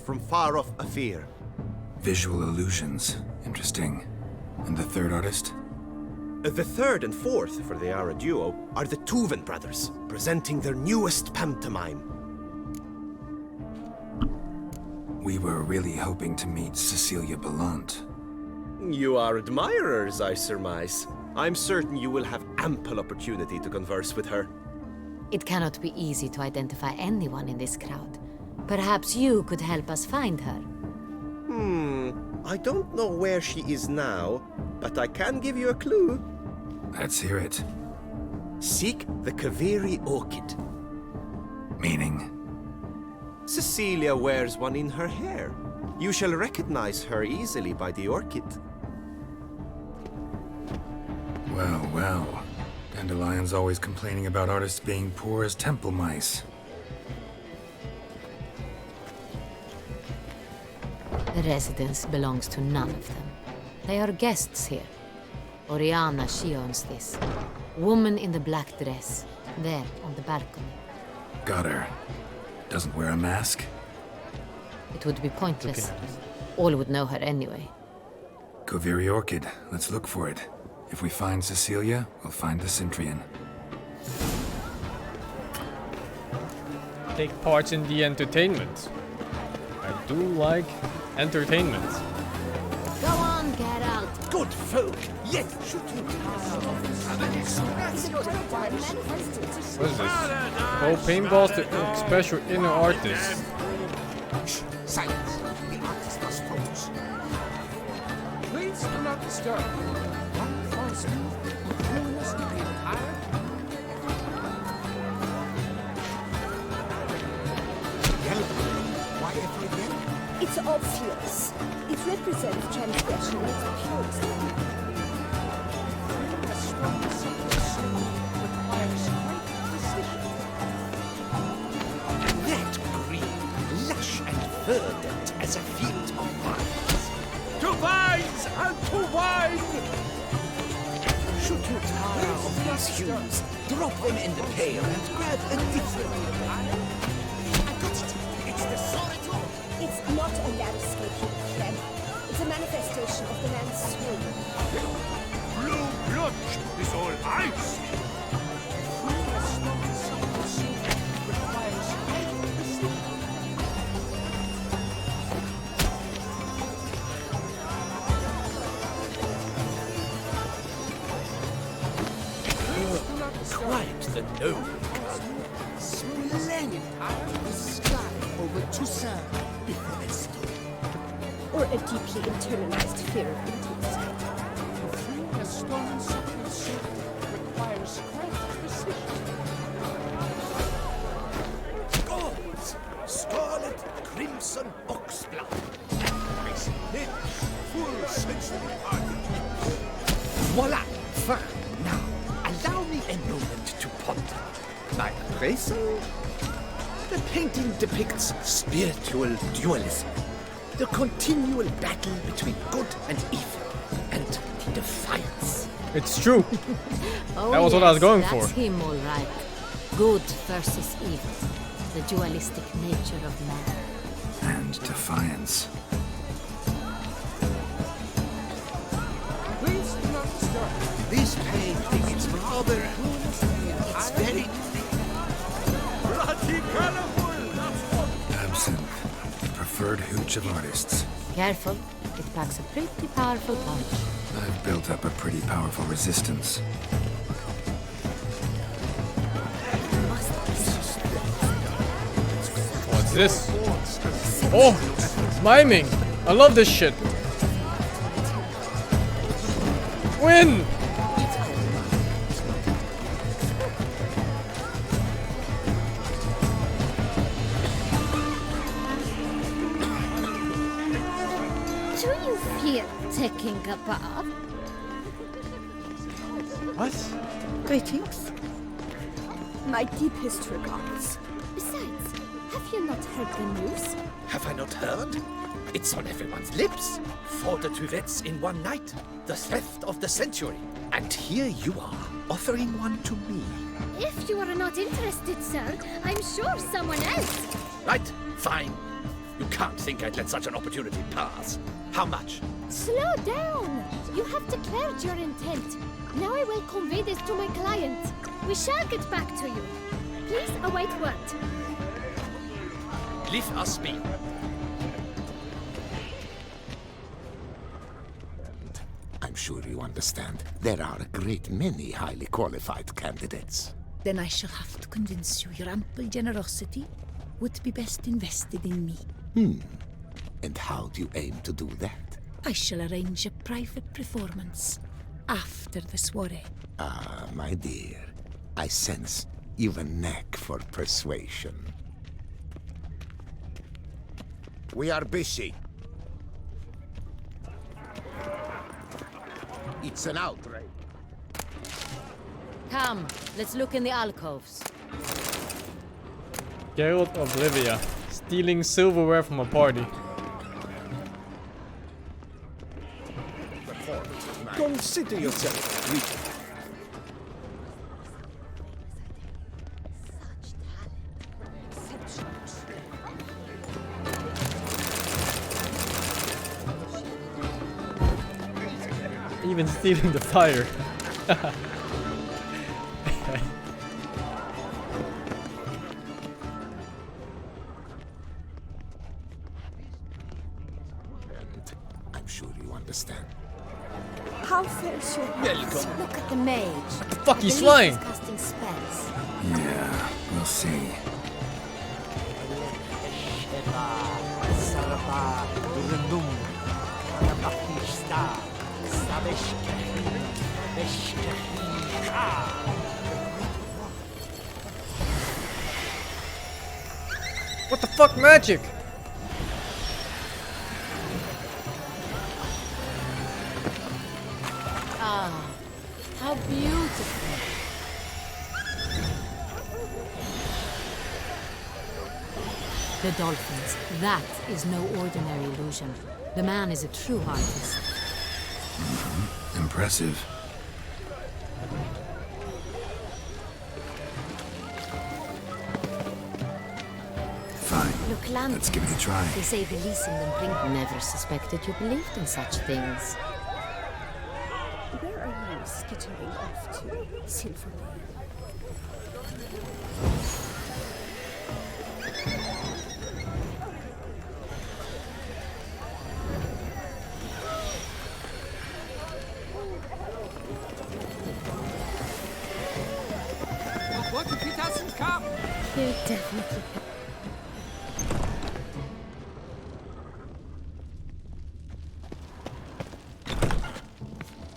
from far off Afir. Visual illusions. Interesting. And the third artist? The third and fourth, for they are a duo, are the Tuven brothers, presenting their newest pantomime. We were really hoping to meet Cecilia Belant. You are admirers, I surmise. I'm certain you will have ample opportunity to converse with her. It cannot be easy to identify anyone in this crowd. Perhaps you could help us find her. I don't know where she is now, but I can give you a clue. Let's hear it. Seek the Kaveri orchid. Meaning? Cecilia wears one in her hair. You shall recognize her easily by the orchid. Well, well. Dandelion's always complaining about artists being poor as temple mice. The residence belongs to none of them. They are guests here. Oriana, she owns this. Woman in the black dress. There, on the balcony. Got her. Doesn't wear a mask? It would be pointless. All would know her anyway. Kaveri Orchid. Let's look for it. If we find Cecilia, we'll find the Centrian. Take part in the entertainment. I do like entertainment. Go on, get out. Good folk, yes, should you? What is this? Throw paintballs to express your inner artist. Silence. The artist must focus. Please do not disturb. One false move will ruin us the entire. Why every yell? It's obvious. It represents transgression in its purest form. A strong self-esteem requires great precision. That green, lush and verdant as a field of vines. To vines and to wine! Should you tire of these hues, drop them in the pail and grab a different. I got it. It's the solitude. It's not a landscape, you friend. It's a manifestation of the man's soul. Blue blood is all I see. A strong self-esteem requires great precision. Please do not disturb. Quite the noble. Splendid. The sky over Toussaint. Or a deeply internalized fear of intimacy. To free a stolen self-esteem requires great precision. Gold, scarlet, crimson oxblood. Rich, full sensory party. Voila! Fine. Now, allow me a moment to ponder. My appraisal? The painting depicts spiritual dualism. The continual battle between good and evil, and the defiance. It's true. Oh, That was what I was going that's for. him, all right. Good versus evil. The dualistic nature of man. And defiance. Please do not disturb. This painting is rather... It's very... bloody colorful! Absinthe. Preferred hooch of artists. Careful. It packs a pretty powerful punch. I've built up a pretty powerful resistance. What's this? Oh, miming. I love this shit. Win! Do you fear taking a bath? What? Greetings. My deepest regards. Besides, have you not heard the news? Have I not heard? It's on everyone's lips. 4 duets in one night. The theft of the century. And here you are, offering one to me. If you are not interested, sir, I'm sure someone else. Right, fine. You can't think I'd let such an opportunity pass. How much? Slow down! You have declared your intent. Now I will convey this to my client. We shall get back to you. Please await word. Leave us be. I'm sure you understand. There are a great many highly qualified candidates. Then I shall have to convince you your ample generosity would be best invested in me. And how do you aim to do that? I shall arrange a private performance after the soiree. Ah, my dear, I sense you've a knack for persuasion. We are busy. It's an outrage. Come, let's look in the alcoves. Geralt of Rivia, stealing silverware from a party. Consider yourself weak. Even stealing the fire. I'm sure you understand. How fares your Welcome. Look at the mage. What the fuck, he's I believe flying? he's casting spells. Yeah, we'll see. What the fuck, magic? Ah, how beautiful. The dolphins. That is no ordinary illusion. The man is a true artist. Impressive. Fine. Look, Let's give it a try. They say releasing them bring. Never suspected you believed in such things. Where are you skittering off to, Silvermane? What if he doesn't come? You definitely.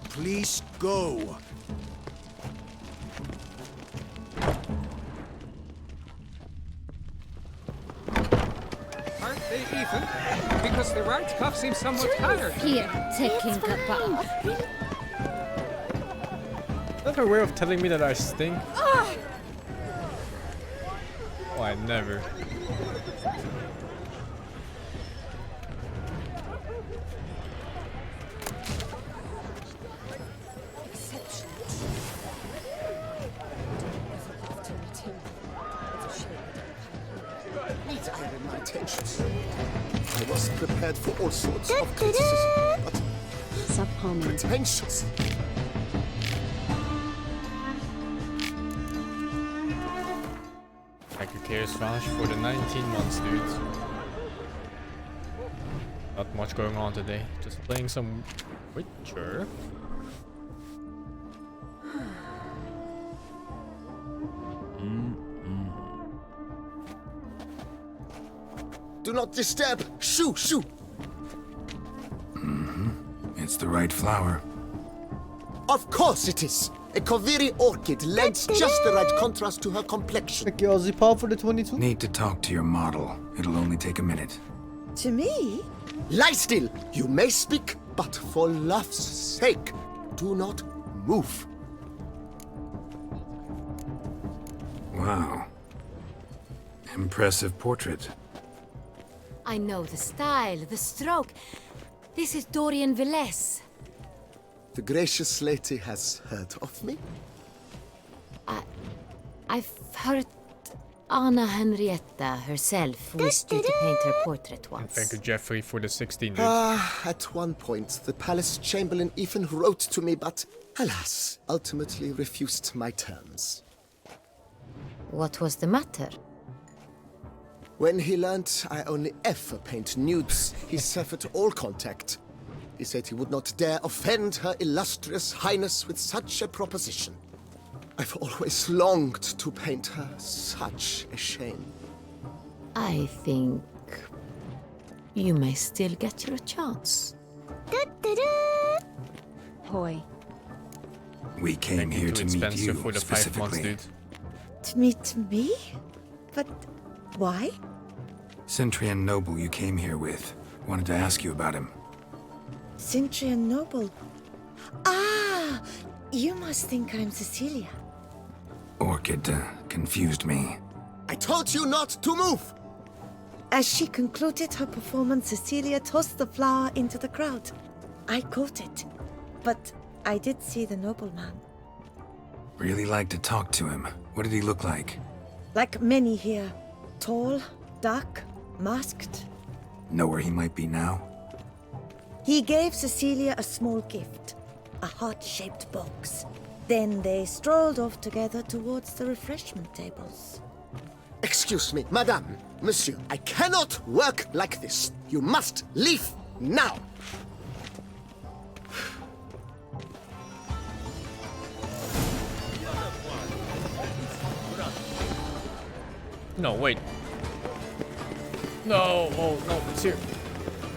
Please go. Aren't they even? Because the right cuff seems somewhat tired. Here, taking a bath. Is that her way of telling me that I stink? Oh, I never. Need to iron my intentions. I was prepared for all sorts of criticism, but pretensions. Cares Flash for the 19 months, dudes. Not much going on today. Just playing some Witcher. Do not disturb. Shoo, shoo. It's the right flower. Of course it is. A Kaviri orchid lends just the right contrast to her complexion. Thank you, Aussie Paul, for the 22. Need to talk to your model. It'll only take a minute. To me? Lie still. You may speak, but for love's sake, do not move. Wow. Impressive portrait. I know the style, the stroke. This is Dorian Velez. The gracious lady has heard of me. I've heard Anna Henrietta herself wished you to paint her portrait And once. thank you, Jeffrey, for the 16, dude. At one point, the palace chamberlain even wrote to me, but alas, ultimately refused my terms. What was the matter? When he learnt I only ever paint nudes, he severed all contact. He said he would not dare offend her illustrious highness with such a proposition. I've always longed to paint her. Such a shame. I think you may still get your chance. Hoy. We came Thank here you to to meet Spencer you for the 5 months, specifically. dude. To meet me? But why? Centrian noble you came here with. Wanted to ask you about him. Cintrian Noble. Ah! You must think I'm Cecilia. Orchid confused me. I told you not to move! As she concluded her performance, Cecilia tossed the flower into the crowd. I caught it, but I did see the nobleman. Really like to talk to him. What did he look like? Like many here. Tall, dark, masked. Know where he might be now? He gave Cecilia a small gift, a heart-shaped box. Then they strolled off together towards the refreshment tables. Excuse me, madame, monsieur, I cannot work like this. You must leave now. No, wait. No, oh no, it's here.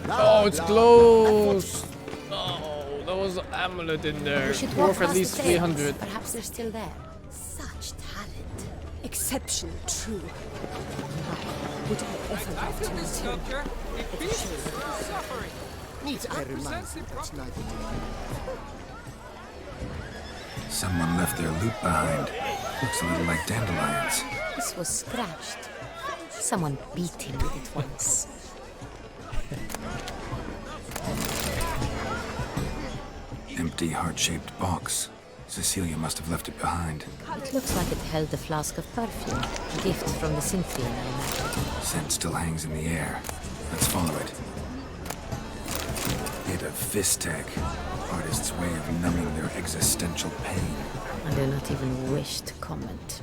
Oh, it's closed. No, there was an amulet in there. You should walk Worth at past least the stairs. 300. Perhaps they're still there. Such talent. Exceptional, true. Would I ever love to meet him? Need I remind you that neither do Someone left their loot behind. Looks a little like dandelions. This was scratched. Someone beat him with it once. Empty heart-shaped box. Cecilia must have left it behind. It looks like it held a flask of perfume. A gift from the Symphony, I imagine. Scent still hangs in the air. Let's follow it. Hit of Fistech. Artist's way of numbing their existential pain. I do not even wish to comment.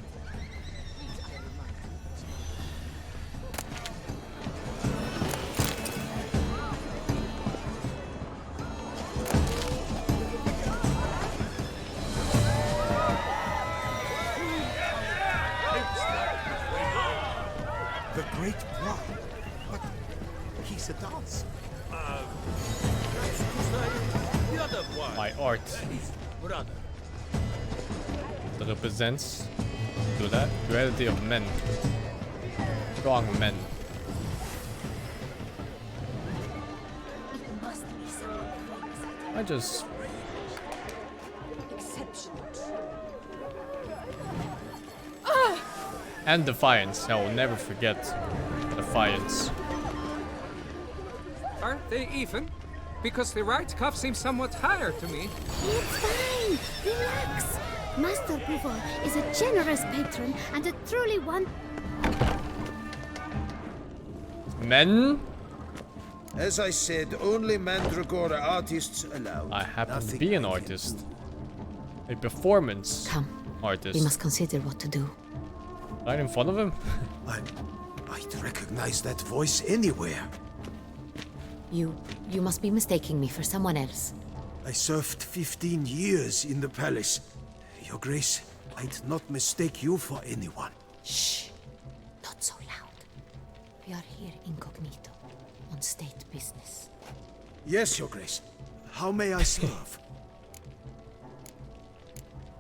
The great Bra. But he's a dancer. My art that represents the duality of men. Strong men. I just and Defiance. I will never forget Defiance. Aren't they even? Because the right cuff seems somewhat higher to me. It's fine. Relax. Master Bouvoir is a generous patron and a truly one. Men? As I said, only Mandragora artists allowed. I happen to Nothing be an I can artist. do. A performance Come, artist. we must consider what to do. Right in front of him? I'd recognize that voice anywhere. You must be mistaking me for someone else. I served 15 years in the palace. Your Grace, I'd not mistake you for anyone. Shh! Not so loud. We are here incognito, on state business. Yes, Your Grace. How may I serve?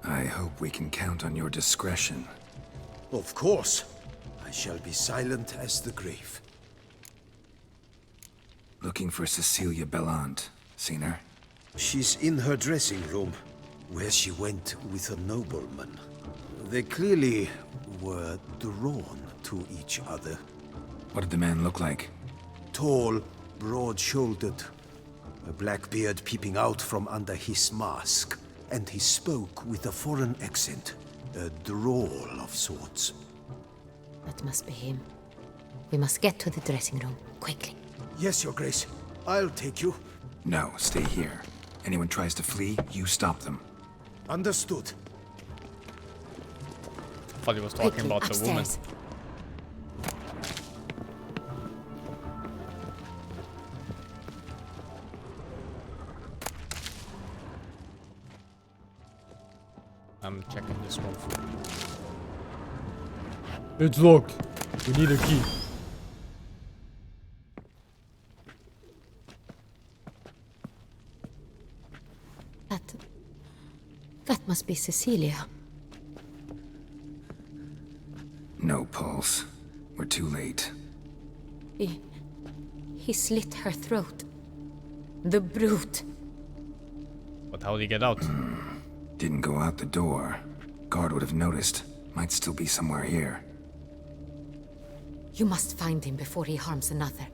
I hope we can count on your discretion. Of course. I shall be silent as the grave. Looking for Cecilia Bellant. Seen her? She's in her dressing room, where she went with a nobleman. They clearly were drawn to each other. What did the man look like? Tall, broad-shouldered, a black beard peeping out from under his mask, and he spoke with a foreign accent, a drawl of sorts. That must be him. We must get to the dressing room, quickly. Yes, Your Grace. I'll take you. No, stay here. Anyone tries to flee, you stop them. Understood. I thought he was talking Quickly, about the woman. upstairs. I'm checking this one. It's locked. We need a key. That must be Cecilia. No pulse. We're too late. He slit her throat. The brute. But how did he get out? Didn't go out the door. Guard would have noticed. Might still be somewhere here. You must find him before he harms another.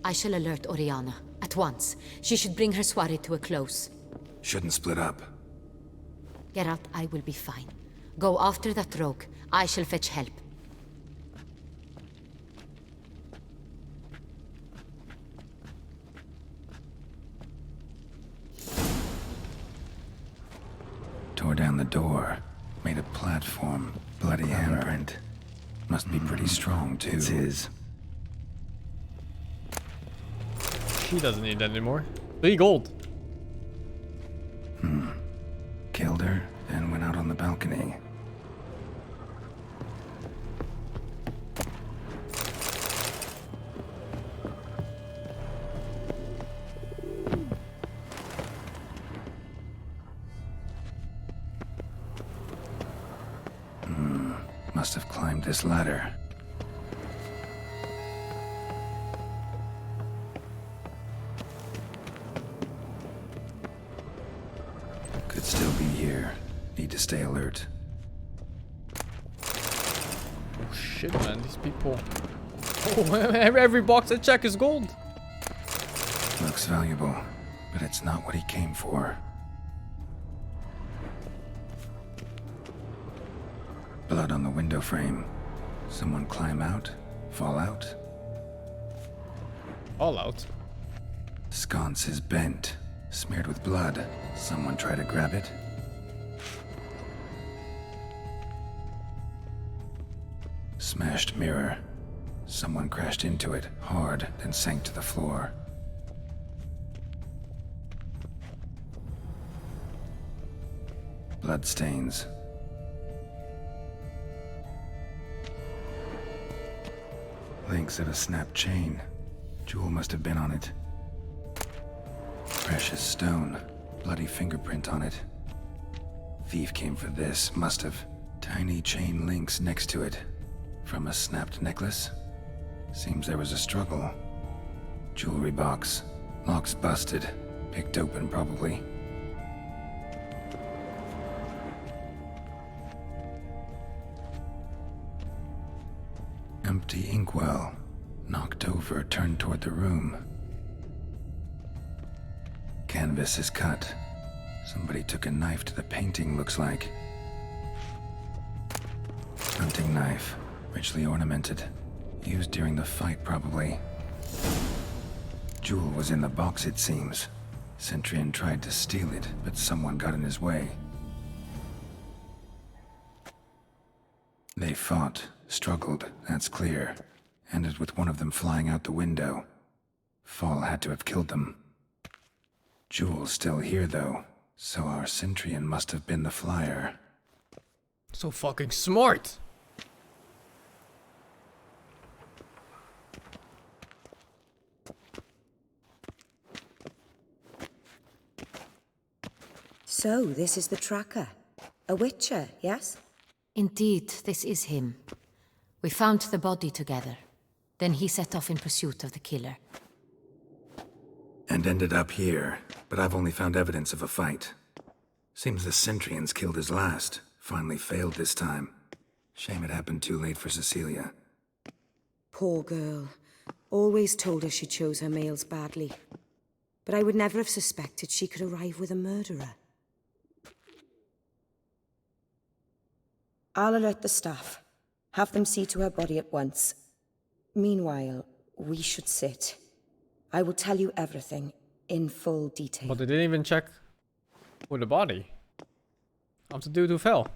I shall alert Oriana. At once. She should bring her soirée to a close. Shouldn't split up. Geralt, I will be fine. Go after that rogue. I shall fetch help. Tore down the door. Made a platform. Bloody handprint. Must be pretty strong, too. It's his. She doesn't need that anymore. 3 gold. Killed her, then went out on the balcony. Must have climbed this ladder. Could still be here. Need to stay alert. Oh shit, man, these people. Oh, every box I check is gold. Looks valuable, but it's not what he came for. Blood on the window frame. Someone climb out? Fall out? All out. Sconce is bent, smeared with blood. Someone try to grab it? Smashed mirror. Someone crashed into it, hard, then sank to the floor. Bloodstains. Links of a snapped chain. Jewel must have been on it. Precious stone. Bloody fingerprint on it. Thief came for this, must have. Tiny chain links next to it. From a snapped necklace? Seems there was a struggle. Jewelry box. Lock's busted. Picked open, probably. Empty inkwell. Knocked over, turned toward the room. Canvas is cut. Somebody took a knife to the painting, looks like. Hunting knife. Richly ornamented. Used during the fight, probably. Jewel was in the box, it seems. Centurion tried to steal it, but someone got in his way. They fought, struggled, that's clear. Ended with one of them flying out the window. Fall had to have killed them. Jewel's still here, though, so our Centurion must have been the flyer. So fucking smart. So, this is the tracker. A witcher, yes? Indeed, this is him. We found the body together. Then he set off in pursuit of the killer. And ended up here, but I've only found evidence of a fight. Seems the Centurions killed his last. Finally failed this time. Shame it happened too late for Cecilia. Poor girl. Always told her she chose her males badly. But I would never have suspected she could arrive with a murderer. I'll alert the staff. Have them see to her body at once. Meanwhile, we should sit. I will tell you everything in full detail. But they didn't even check for the body. Of the dude who fell.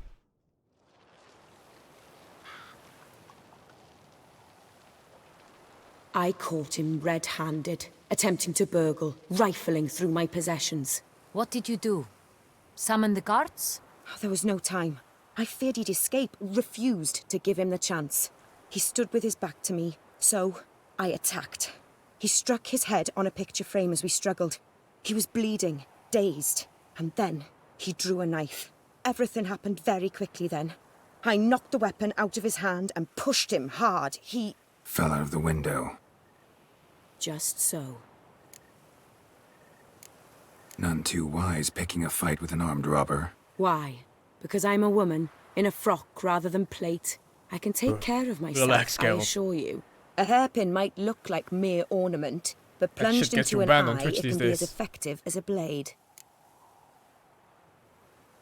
I caught him red-handed, attempting to burgle, rifling through my possessions. What did you do? Summon the guards? There was no time. I feared he'd escape, refused to give him the chance. He stood with his back to me, so I attacked. He struck his head on a picture frame as we struggled. He was bleeding, dazed, and then he drew a knife. Everything happened very quickly then. I knocked the weapon out of his hand and pushed him hard. He fell out of the window. Just so. None too wise picking a fight with an armed robber. Why? Because I'm a woman, in a frock rather than plate. I can take care of myself, Relax, I girl. assure you. A hairpin might look like mere ornament, but That shit plunged gets into you an banned on eye, Twitch it these can be as days. effective as a blade.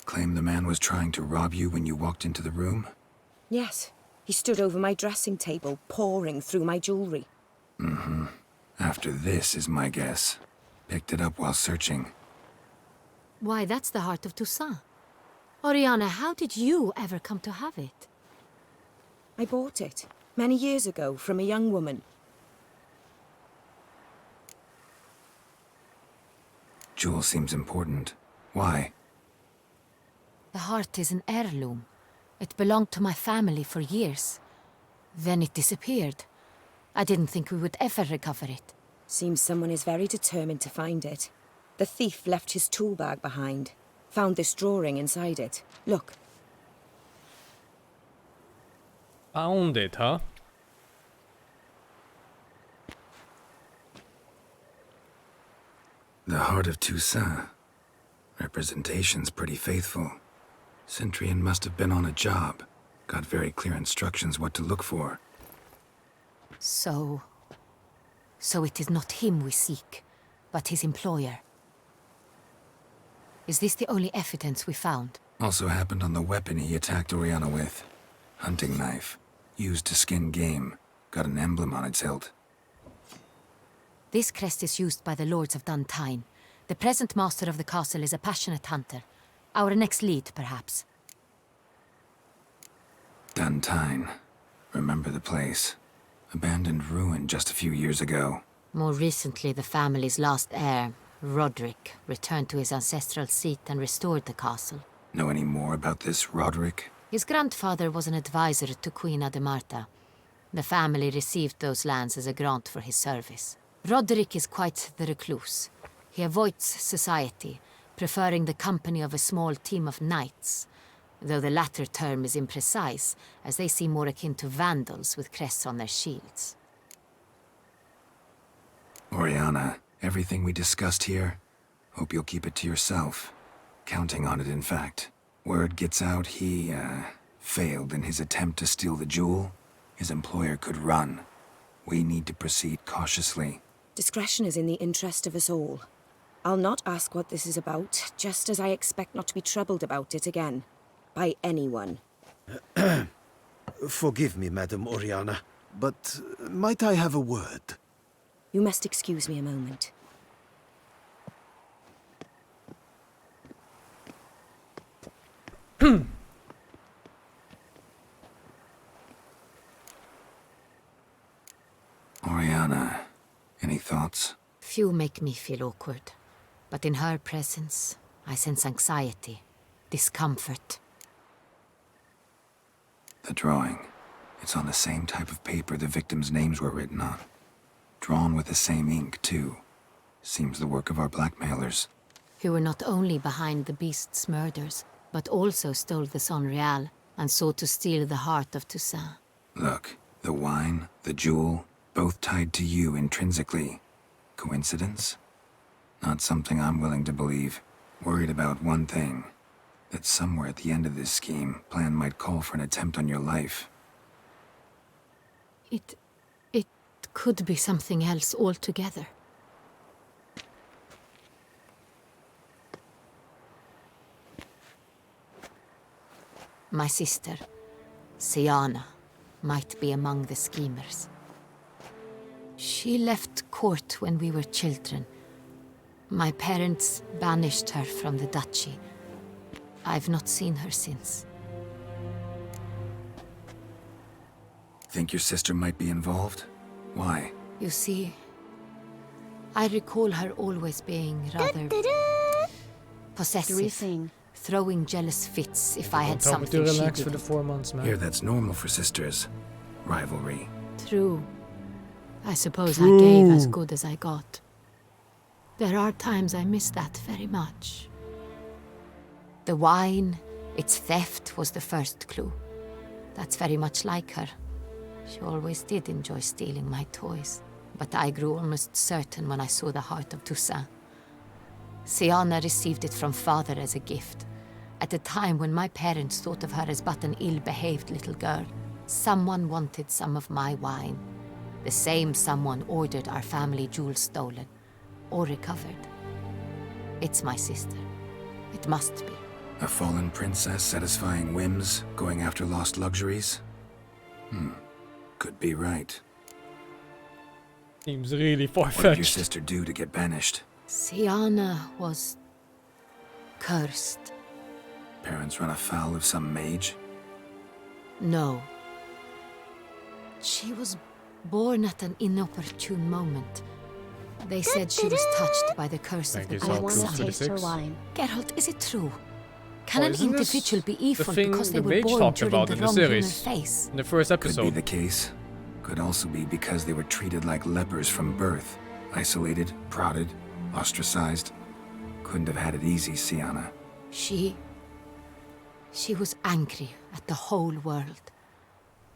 Claim the man was trying to rob you when you walked into the room? Yes. He stood over my dressing table, pouring through my jewelry. Mm-hmm. After this is my guess. Picked it up while searching. Why, that's the heart of Toussaint. Oriana, how did you ever come to have it? I bought it, many years ago, from a young woman. Jewel seems important. Why? The heart is an heirloom. It belonged to my family for years. Then it disappeared. I didn't think we would ever recover it. Seems someone is very determined to find it. The thief left his tool bag behind. Found this drawing inside it. Look. Found it, huh? The heart of Toussaint. Representation's pretty faithful. Centurion must have been on a job. Got very clear instructions what to look for. So it is not him we seek, but his employer. Is this the only evidence we found? Also happened on the weapon he attacked Oriana with. Hunting knife. Used to skin game. Got an emblem on its hilt. This crest is used by the lords of Duntine. The present master of the castle is a passionate hunter. Our next lead, perhaps. Duntine. Remember the place. Abandoned ruin just a few years ago. More recently, the family's last heir, Roderick, returned to his ancestral seat and restored the castle. Know any more about this Roderick? His grandfather was an advisor to Queen Ademarta. The family received those lands as a grant for his service. Roderick is quite the recluse. He avoids society, preferring the company of a small team of knights, though the latter term is imprecise, as they seem more akin to vandals with crests on their shields. Oriana, everything we discussed here, hope you'll keep it to yourself. Counting on it, in fact. Word gets out he, failed in his attempt to steal the jewel. His employer could run. We need to proceed cautiously. Discretion is in the interest of us all. I'll not ask what this is about, just as I expect not to be troubled about it again. By anyone. Forgive me, Madam Oriana, but might I have a word? You must excuse me a moment. Oriana, any thoughts? Few make me feel awkward, but in her presence, I sense anxiety, discomfort. The drawing. It's on the same type of paper the victims' names were written on. Drawn with the same ink, too. Seems the work of our blackmailers. Who were not only behind the beast's murders, but also stole the Son Real and sought to steal the heart of Toussaint. Look, the wine, the jewel, both tied to you intrinsically. Coincidence? Not something I'm willing to believe. Worried about one thing. That somewhere at the end of this scheme, plan might call for an attempt on your life. It could be something else altogether. My sister, Siana, might be among the schemers. She left court when we were children. My parents banished her from the duchy. I've not seen her since. Think your sister might be involved? Why? You see, I recall her always being rather possessive, throwing jealous fits if I had something to she relax for didn't. the 4 months, man. Here, that's normal for sisters. Rivalry. True. I suppose I gave as good as I got. There are times I miss that very much. The wine, its theft was the first clue. That's very much like her. She always did enjoy stealing my toys. But I grew almost certain when I saw the heart of Toussaint. Siana received it from father as a gift. At a time when my parents thought of her as but an ill-behaved little girl, someone wanted some of my wine. The same someone ordered our family jewels stolen, or recovered. It's my sister. It must be. A fallen princess satisfying whims, going after lost luxuries? Could be right. Seems really What did your far-fetched. sister do to get banished? Siana was cursed. Parents run afoul of some mage? No. She was born at an inopportune moment. They said she was touched by the curse Thank of you the so Black much. Sun. 26. Geralt, is it true? Can Oh, an isn't this individual be the evil thing because they the were mage born talked during about the in the wrong human series? face? In the first Could be episode. the case. Could also be because they were treated like lepers from birth. Isolated, prodded, ostracized. Couldn't have had it easy, Siana. She was angry at the whole world.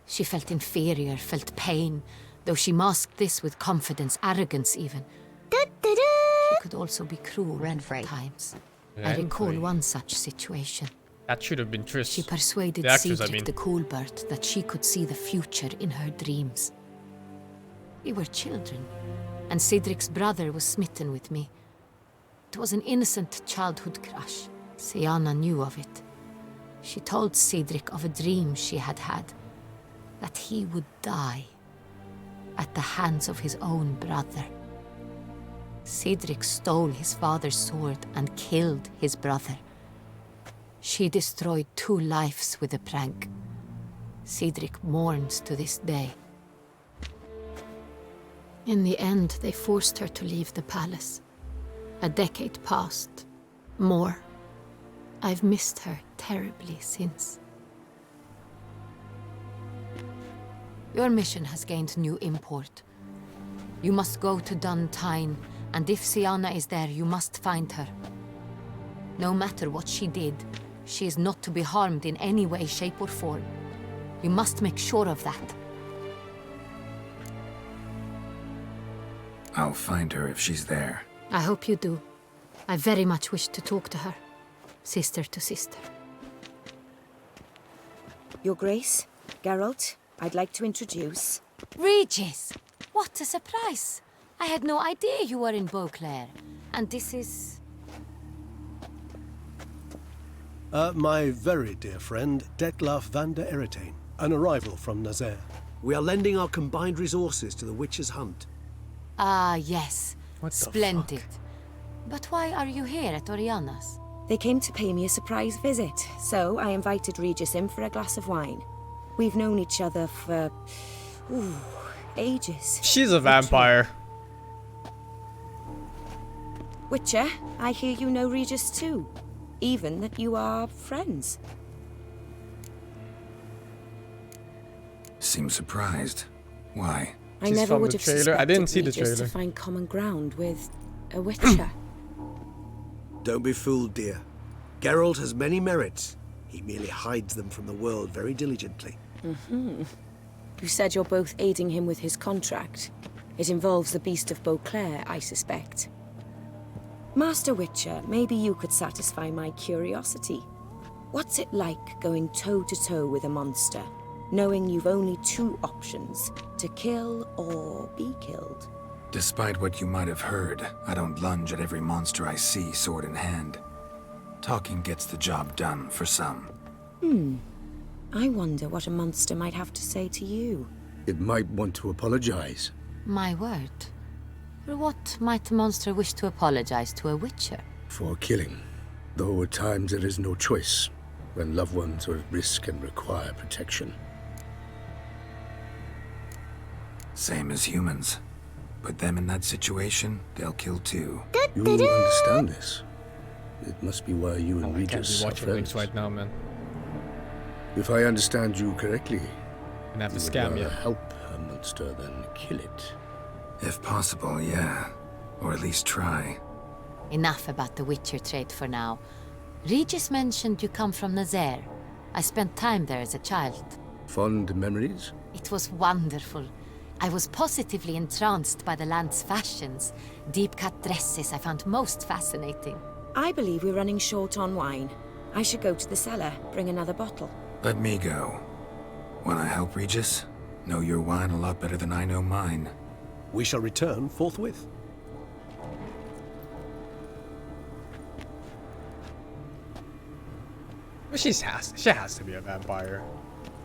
She felt inferior, felt pain, though she masked this with confidence, arrogance even. She could also be cruel at times. I recall Renfrey. one such situation. That should have been Triss. She persuaded The actress, I Cedric mean. the Coolbird that she could see the future in her dreams. We were children, and Cedric's brother was smitten with me. It was an innocent childhood crush. Siana knew of it. She told Cedric of a dream she had had, that he would die at the hands of his own brother. Cedric stole his father's sword and killed his brother. She destroyed 2 lives with a prank. Cedric mourns to this day. In the end, they forced her to leave the palace. A decade passed. More. I've missed her terribly since. Your mission has gained new import. You must go to Duntine, and if Siana is there, you must find her. No matter what she did, she is not to be harmed in any way, shape, or form. You must make sure of that. I'll find her if she's there. I hope you do. I very much wish to talk to her. Sister to sister. Your Grace, Geralt, I'd like to introduce... Regis! What a surprise! I had no idea you were in Beauclair. And this is... My very dear friend, Detlaf van der Eretain, an arrival from Nazaire. We are lending our combined resources to the Witch's Hunt. Ah, yes. What the Splendid. fuck? But why are you here at Oriana's? They came to pay me a surprise visit, so I invited Regis in for a glass of wine. We've known each other for... ages. She's a vampire. Witcher, I hear you know Regis too. Even that you are friends. Seems surprised. Why? I She's never from would the have trailer. suspected I didn't see the Regis to trailer. find common ground with a Witcher. Don't be fooled, dear. Geralt has many merits. He merely hides them from the world very diligently. You said you're both aiding him with his contract. It involves the Beast of Beauclair, I suspect. Master Witcher, maybe you could satisfy my curiosity. What's it like going toe-to-toe with a monster, knowing you've only 2 options, to kill or be killed? Despite what you might have heard, I don't lunge at every monster I see sword in hand. Talking gets the job done for some. I wonder what a monster might have to say to you. It might want to apologize. My word. For what might the monster wish to apologize to a witcher? For killing. Though at times there is no choice, when loved ones are at risk and require protection. Same as humans. Put them in that situation, they'll kill too. You understand this. It must be why you and I can't Regis be are watching friends. links right now, man. If I understand you correctly, Gonna have to you would scam rather you. help a monster than kill it. If possible, yeah. Or at least try. Enough about the witcher trade for now. Regis mentioned you come from Nazaire. I spent time there as a child. Fond memories? It was wonderful. I was positively entranced by the land's fashions. Deep-cut dresses I found most fascinating. I believe we're running short on wine. I should go to the cellar, bring another bottle. Let me go. Wanna help, Regis? Know your wine a lot better than I know mine. We shall return forthwith. But she has to be a vampire.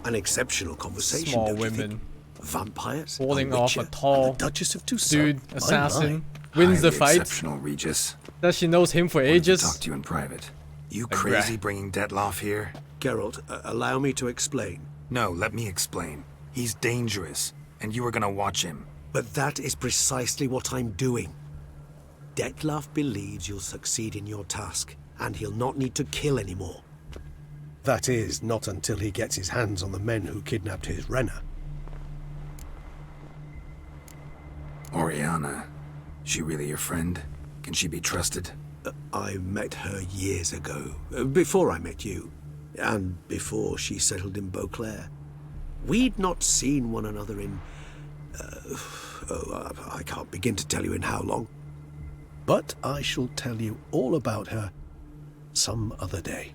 An exceptional conversation, Small don't you women. think? Vampires, Holding a off a witcher, tall and the Duchess of Tucson. dude, My, assassin, my. wins the Highly fight. Exceptional, Regis. That she knows him for Wanted to ages. talk to you in private. You Like crazy that. bringing Detloff here? Geralt, allow me to explain. No, let me explain. He's dangerous, and you are gonna watch him. But that is precisely what I'm doing. Detlef believes you'll succeed in your task, and he'll not need to kill anymore. That is, not until he gets his hands on the men who kidnapped his Renna. Oriana. She really your friend? Can she be trusted? I met her years ago, before I met you, and before she settled in Beauclair. We'd not seen one another in... I can't begin to tell you in how long. But I shall tell you all about her some other day.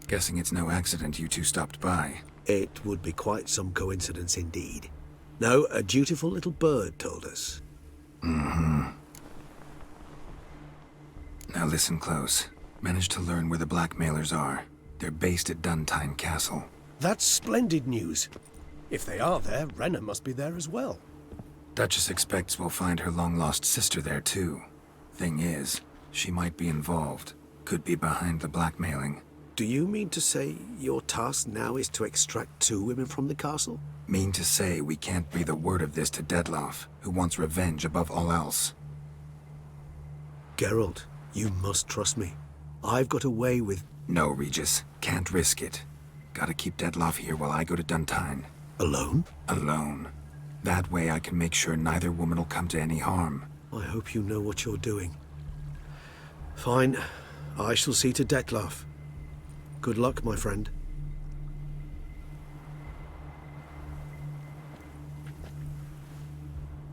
Guessing it's no accident you two stopped by. It would be quite some coincidence indeed. No, a dutiful little bird told us. Mm-hmm. Now listen close. Managed to learn where the blackmailers are. They're based at Duntine Castle. That's splendid news. If they are there, Renna must be there as well. Duchess expects we'll find her long-lost sister there too. Thing is, she might be involved. Could be behind the blackmailing. Do you mean to say your task now is to extract 2 women from the castle? Mean to say we can't breathe a word of this to Detloff, who wants revenge above all else. Geralt, you must trust me. I've got away with... No, Regis. Can't risk it. Gotta keep Detloff here while I go to Duntine. Alone? Alone. That way I can make sure neither woman will come to any harm. I hope you know what you're doing. Fine. I shall see to Detloff. Good luck, my friend.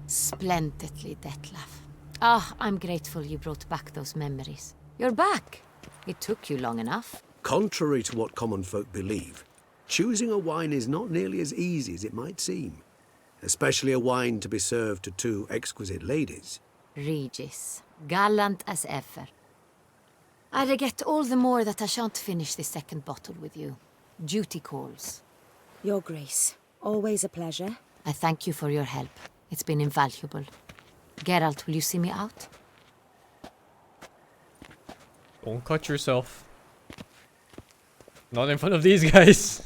Splendidly, Detlef. Ah, I'm grateful you brought back those memories. You're back. It took you long enough. Contrary to what common folk believe, choosing a wine is not nearly as easy as it might seem. Especially a wine to be served to 2 exquisite ladies. Regis, gallant as ever. I regret all the more that I shan't finish this second bottle with you. Duty calls. Your Grace, always a pleasure. I thank you for your help. It's been invaluable. Geralt, will you see me out? Don't cut yourself. Not in front of these guys.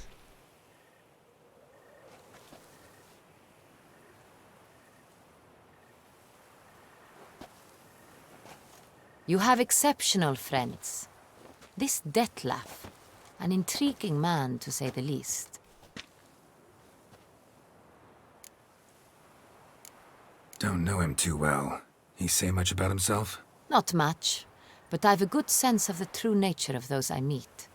You have exceptional friends. This Detlef, an intriguing man to say the least. Don't know him too well. He say much about himself? Not much, but I've a good sense of the true nature of those I meet.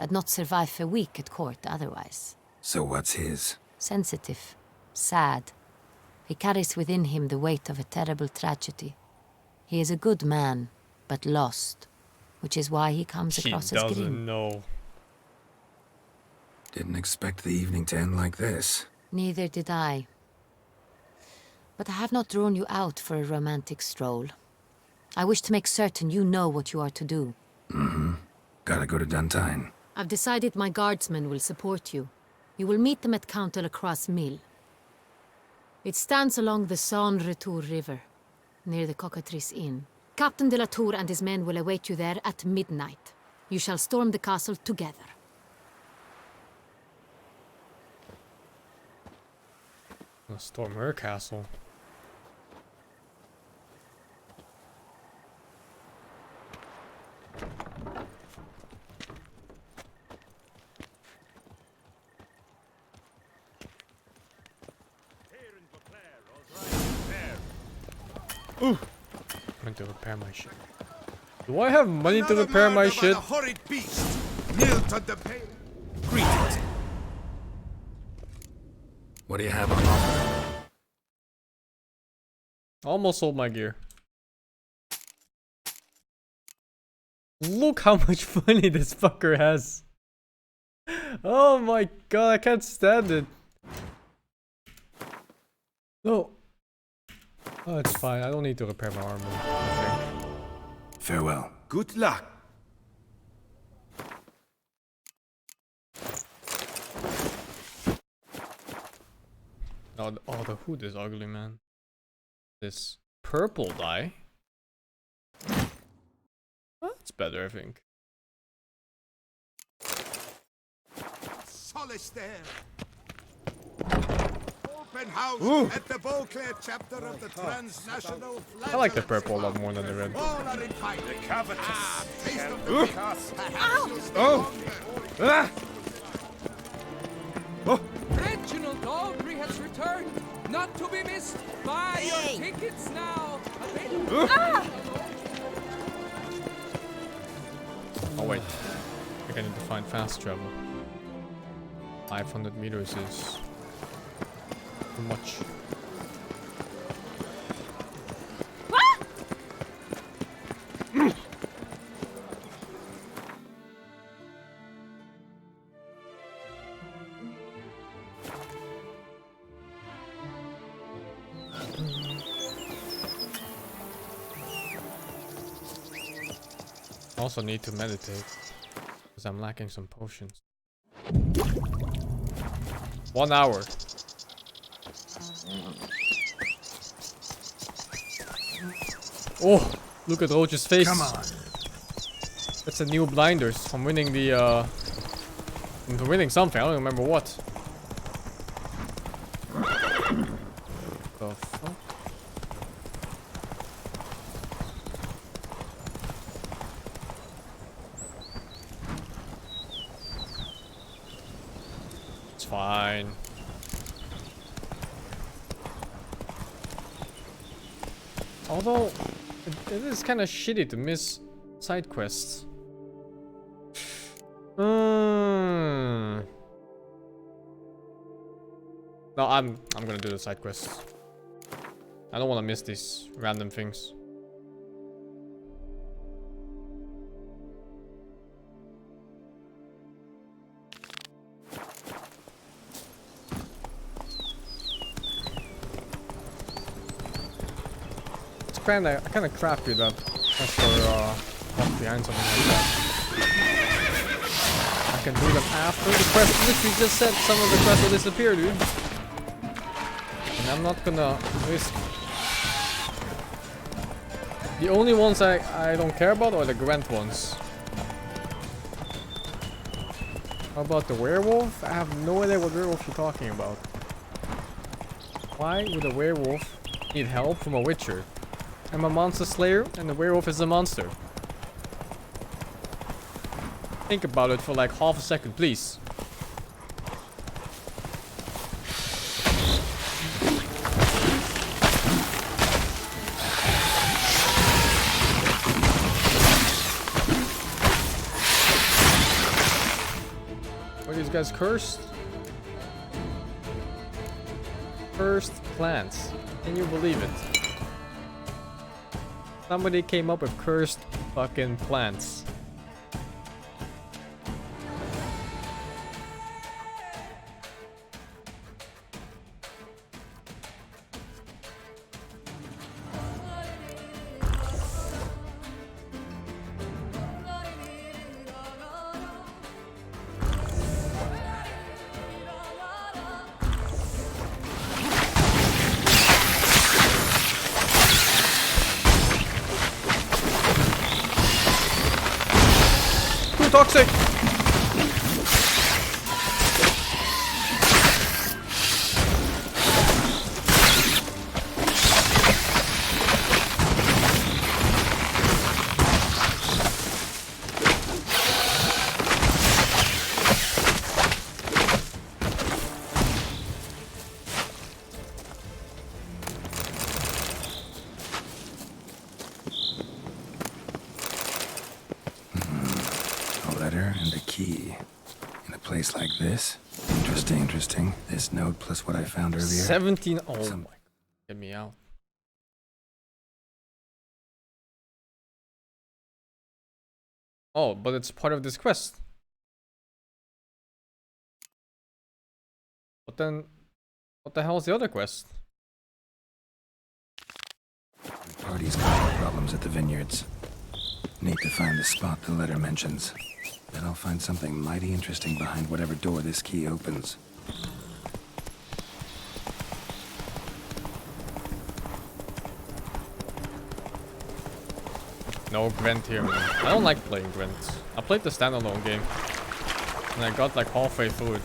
I'd not survive a week at court otherwise. So what's his? Sensitive, sad. He carries within him the weight of a terrible tragedy. He is a good man, but lost, which is why he comes She across as doesn't grim. know. Didn't expect the evening to end like this. Neither did I. But I have not drawn you out for a romantic stroll. I wish to make certain you know what you are to do. Mm-hmm. Gotta go to Duntine. I've decided my guardsmen will support you. You will meet them at Count de la Croix's mill. It stands along the Saône Retour River, near the Cockatrice Inn. Captain de la Tour and his men will await you there at midnight. You shall storm the castle together. I'll storm her castle. Ooh! I'm going to repair my shit. Do I have money to repair my shit? Horrid beast. Knelt on the pale. Greetings. What do you have on offer? Almost sold my gear. Look how much money this fucker has. Oh my god, I can't stand it. No. Oh, it's fine. I don't need to repair my armor. Okay. Farewell. Good luck. Oh, the hood is ugly, man. This purple dye. That's better, I think. Solace there. Open house at the Beauclair chapter of the Transnational Flag. I like the purple a lot more than the red. All are invited. The covetous. Taste of the chaos. Reginald Aubrey has returned, not to be missed. Buy your tickets now. Oh wait, I think I need to find fast travel. 500 meters is too much. I also need to meditate because I'm lacking some potions. 1 hour. Oh, look at Roach's face. Come on. That's a new blinders from winning the from winning something. I don't remember what. The fuck? It's fine. Although it is kind of shitty to miss side quests. No, I'm gonna do the side quests. I don't want to miss these random things. It's kind of crappy that after walk behind something like that. I can do them after the quest. Literally just said some of the quests will disappear, dude. And I'm not gonna risk. The only ones I don't care about are the Gwent ones. How about the werewolf? I have no idea what werewolf you're talking about. Why would a werewolf need help from a witcher? I'm a monster slayer and the werewolf is a monster. Think about it for like half a second, please. Are these guys cursed? Cursed plants. Can you believe it? Somebody came up with cursed fucking plants. too toxic. And a key. In a place like this? Interesting. This note plus what I found earlier. 17. Oh my. Get me out. Oh, but it's part of this quest. But then, what the hell is the other quest? The party's causing problems at the vineyards. Need to find the spot the letter mentions. Then I'll find something mighty interesting behind whatever door this key opens. No Gwent here, man. I don't like playing Gwent. I played the standalone game. And I got like halfway through it.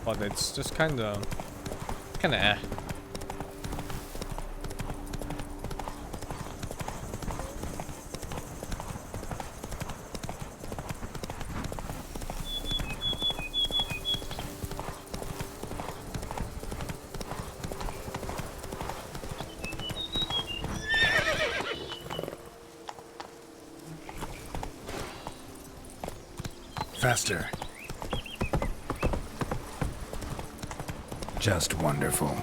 But it's just kinda eh. Faster. Just wonderful.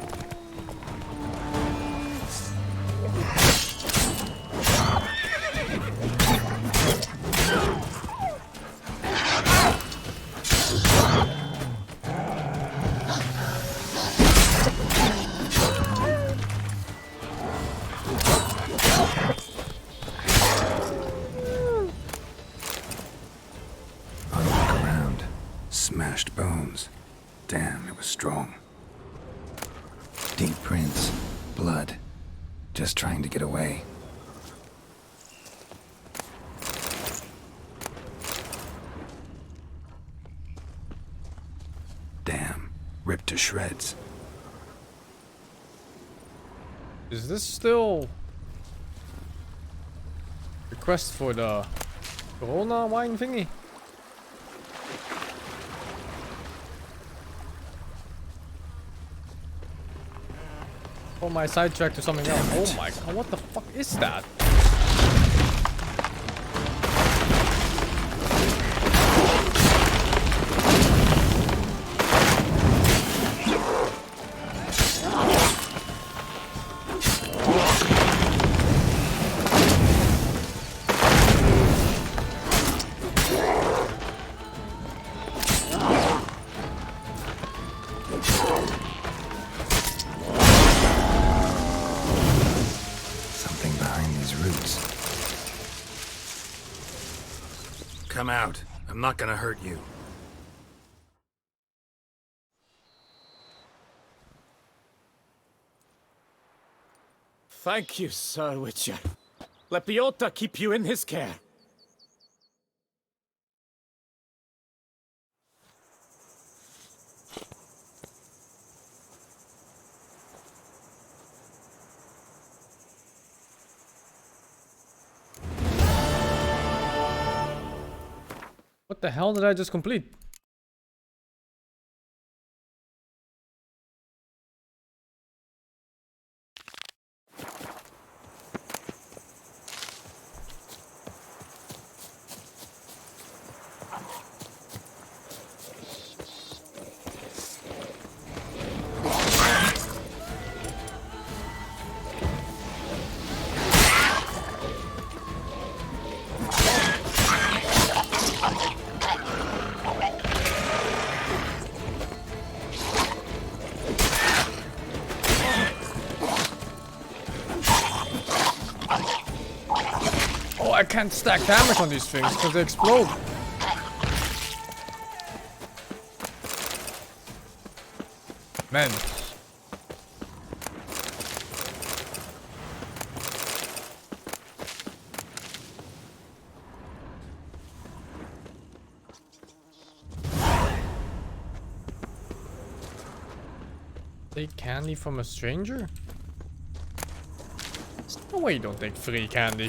Smashed bones. Damn, it was strong. Deep prints. Blood. Just trying to get away. Damn. Ripped to shreds. Is this still request for the Corona wine thingy? Or my sidetrack to something else. Oh my god, what the fuck is that? Come out. I'm not gonna hurt you. Thank you, Sir Witcher. Let Biota keep you in his care. What the hell did I just complete? I can't stack damage on these things because they explode. Man. Take candy from a stranger? There's no way you don't take free candy.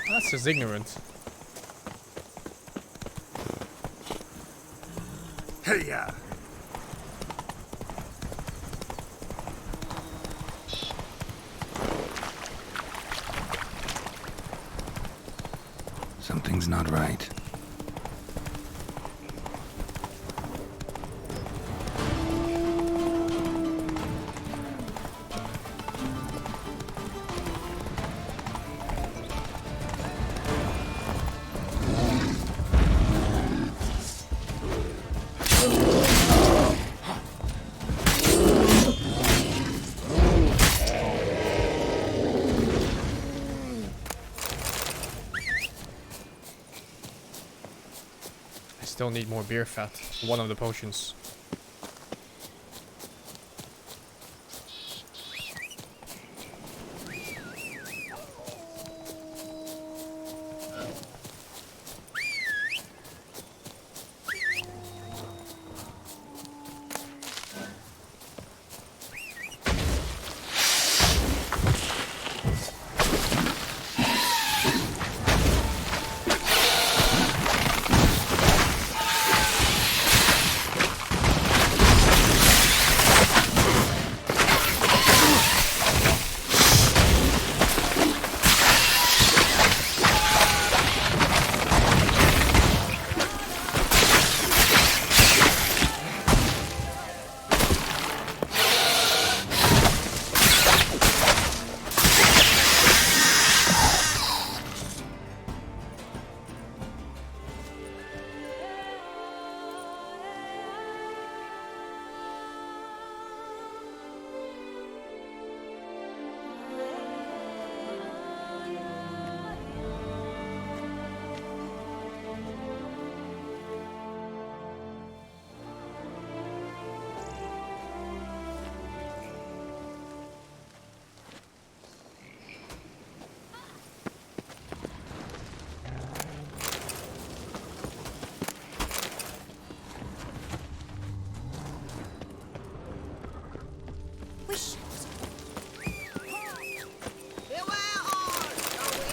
That's just ignorant. Hey, yeah. Something's not right. Still need more beer fat. One of the potions.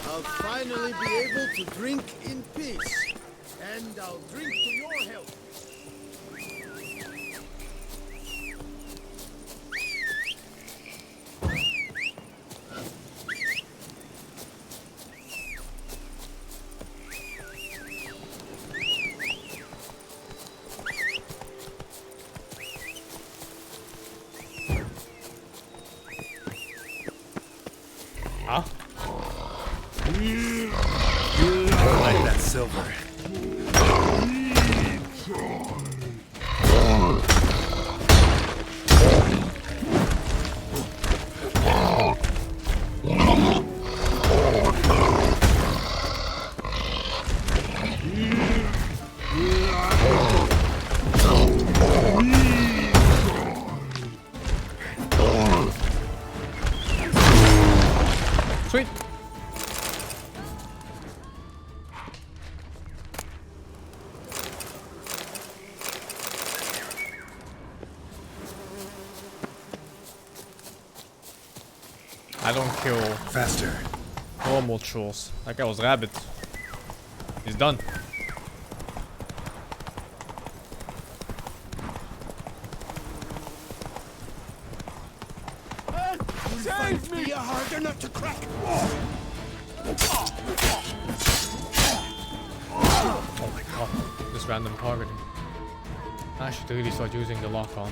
I'll finally be able to drink in peace. And I'll drink to your health. Huh? I like that silver. Sweet. I don't kill faster normal trolls. That guy was rabbit. He's done. Save me! A harder nut to crack. Oh my god. Just random targeting. I should really start using the lock on.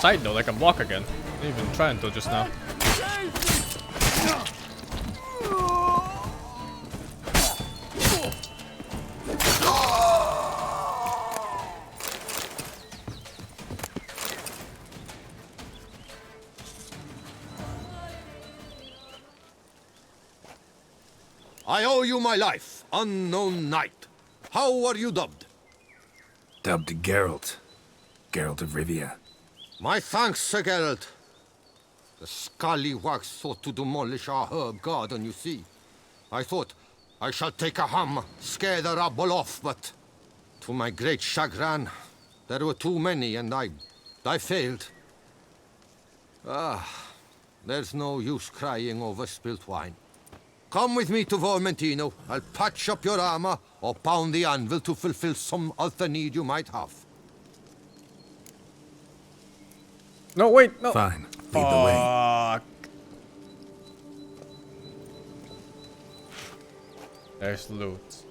Side note, I can block again. I didn't even try until just now. I owe you my life, unknown knight. How are you dubbed? Dubbed Geralt. Geralt of Rivia. My thanks, Sir Geralt. The scallywags sought to demolish our herb garden, you see. I thought, I shall take a hum, scare the rabble off, but to my great chagrin, there were too many and I failed. There's no use crying over spilt wine. Come with me to Vermentino. I'll patch up your armor or pound the anvil to fulfill some other need you might have. No, wait, no. Fine. Lead the way. There's loot.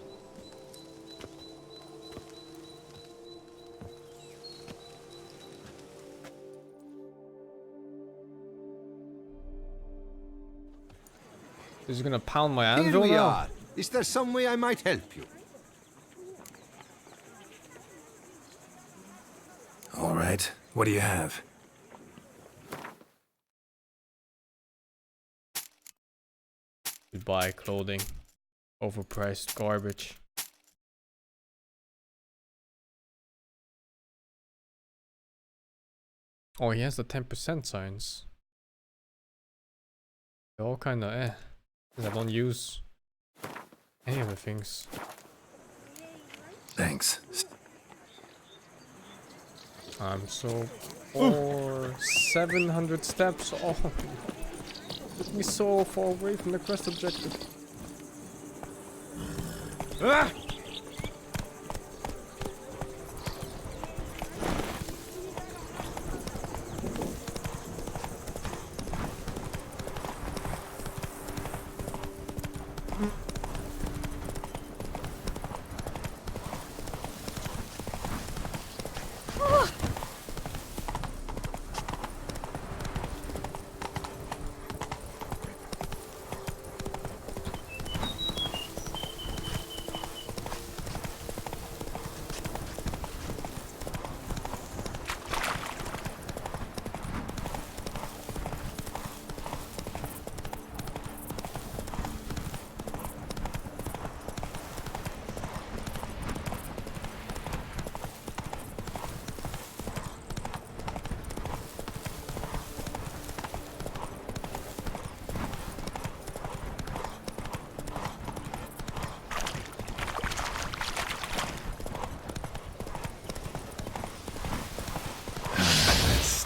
Is he gonna pound my anvil Here we now? are. Is there some way I might help you? All right. What do you have? We buy clothing. Overpriced garbage. Oh, he has the 10% signs. They're all kinda eh. 'Cause I don't use any of the things. Thanks. I'm so poor. 700 steps. Oh, took me so far away from the quest objective. Ah!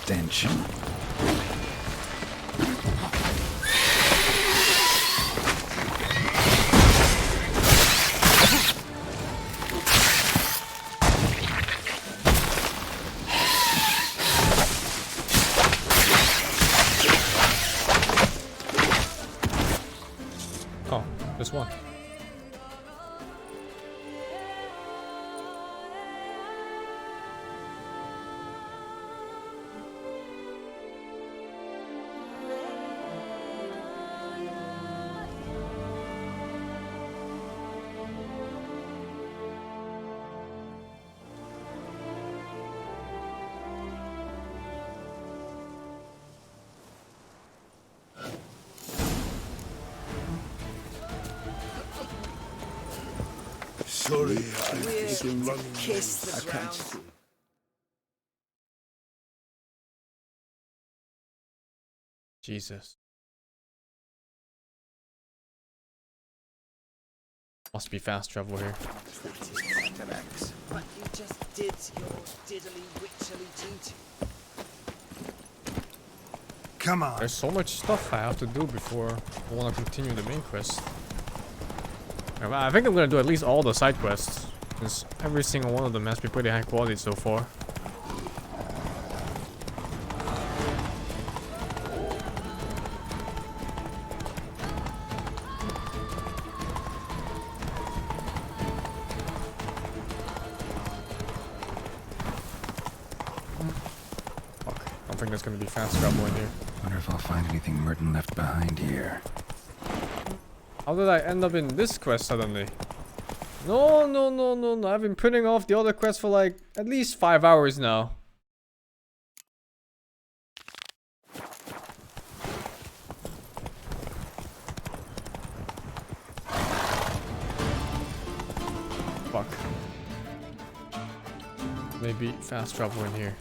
Stench. Oh, just one. Sorry, I've been running. I can't see. Jesus. Must be fast travel here. But you just did your diddly witchily duty. Come on. There's so much stuff I have to do before I want to continue the main quest. I think I'm gonna do at least all the side quests, since every single one of them has been pretty high quality so far. Fuck, I don't think there's gonna be fast travel in here. Wonder if I'll find anything Merton left behind here. How did I end up in this quest suddenly? No, no, no, no, no. I've been putting off the other quest for like at least 5 hours now. Fuck. Maybe fast travel in here.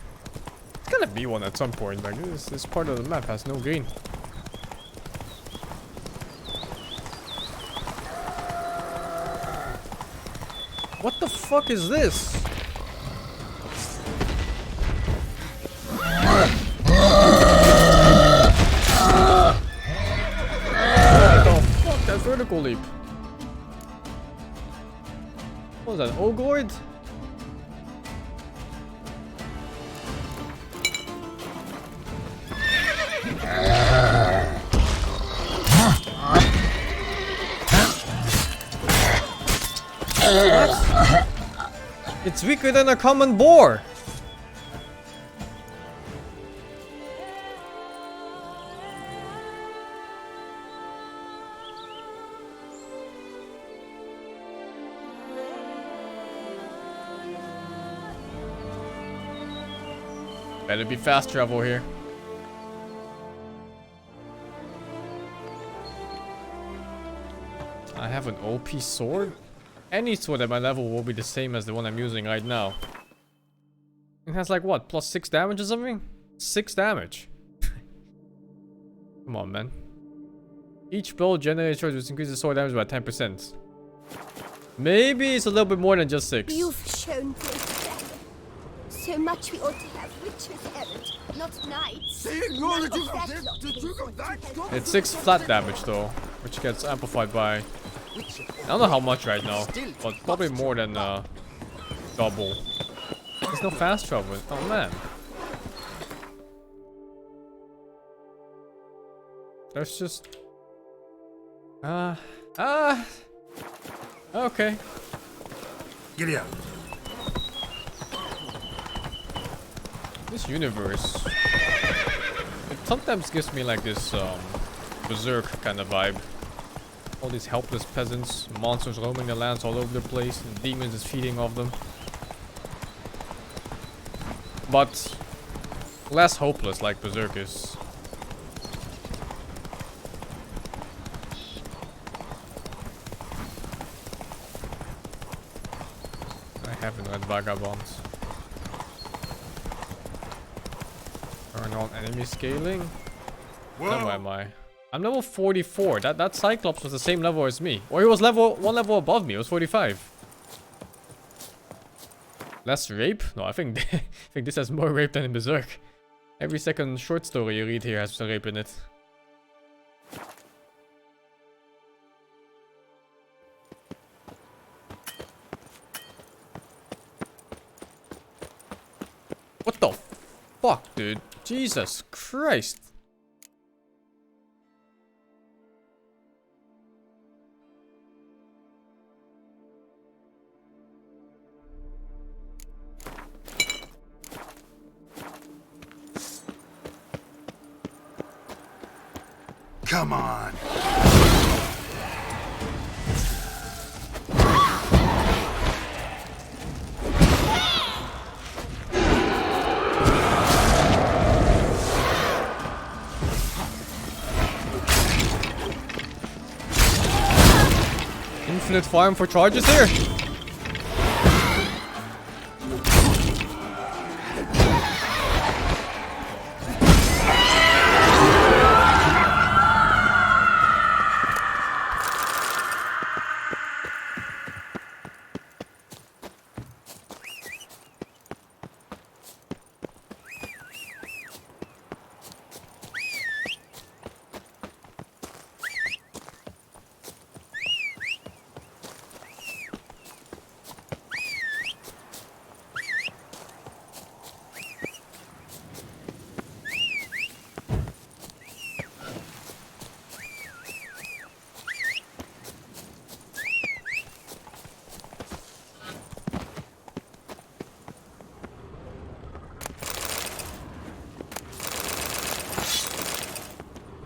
It's gonna be one at some point. Like this part of the map has no gain. What the fuck is this? What the fuck? That vertical leap. What was that? Ogoid? What? It's weaker than a common boar. Better be fast travel here. I have an OP sword? Any sword at my level will be the same as the one I'm using right now. It has like what, plus 6 damage or something? 6 damage. Come on, man. Each blow generates charge which increases sword damage by 10%. Maybe it's a little bit more than just 6. You've shown great valor. So much we ought to have witches errant, not knights. It's 6 flat damage though, which gets amplified by... I don't know how much right now, but probably more than double. There's no fast travel. Oh man. There's just... Okay. Giddy up. This universe, it sometimes gives me like this berserk kind of vibe. All these helpless peasants, monsters roaming the lands all over the place, and demons is feeding off them. But less hopeless like berserk is. I haven't read Vagabonds. Turn on enemy scaling. Where am I? I'm level 44. That Cyclops was the same level as me. Or he was one level above me. It was 45. Less rape? No, I think I think this has more rape than in Berserk. Every second short story you read here has some rape in it. What the fuck, dude? Jesus Christ. Come on. Infinite farm for charges here.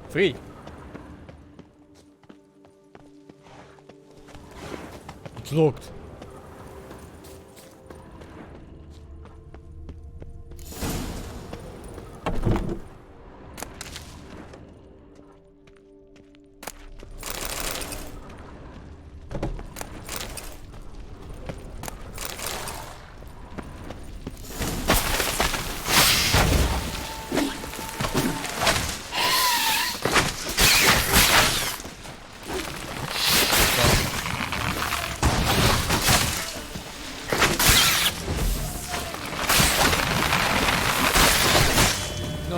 Free. It's locked.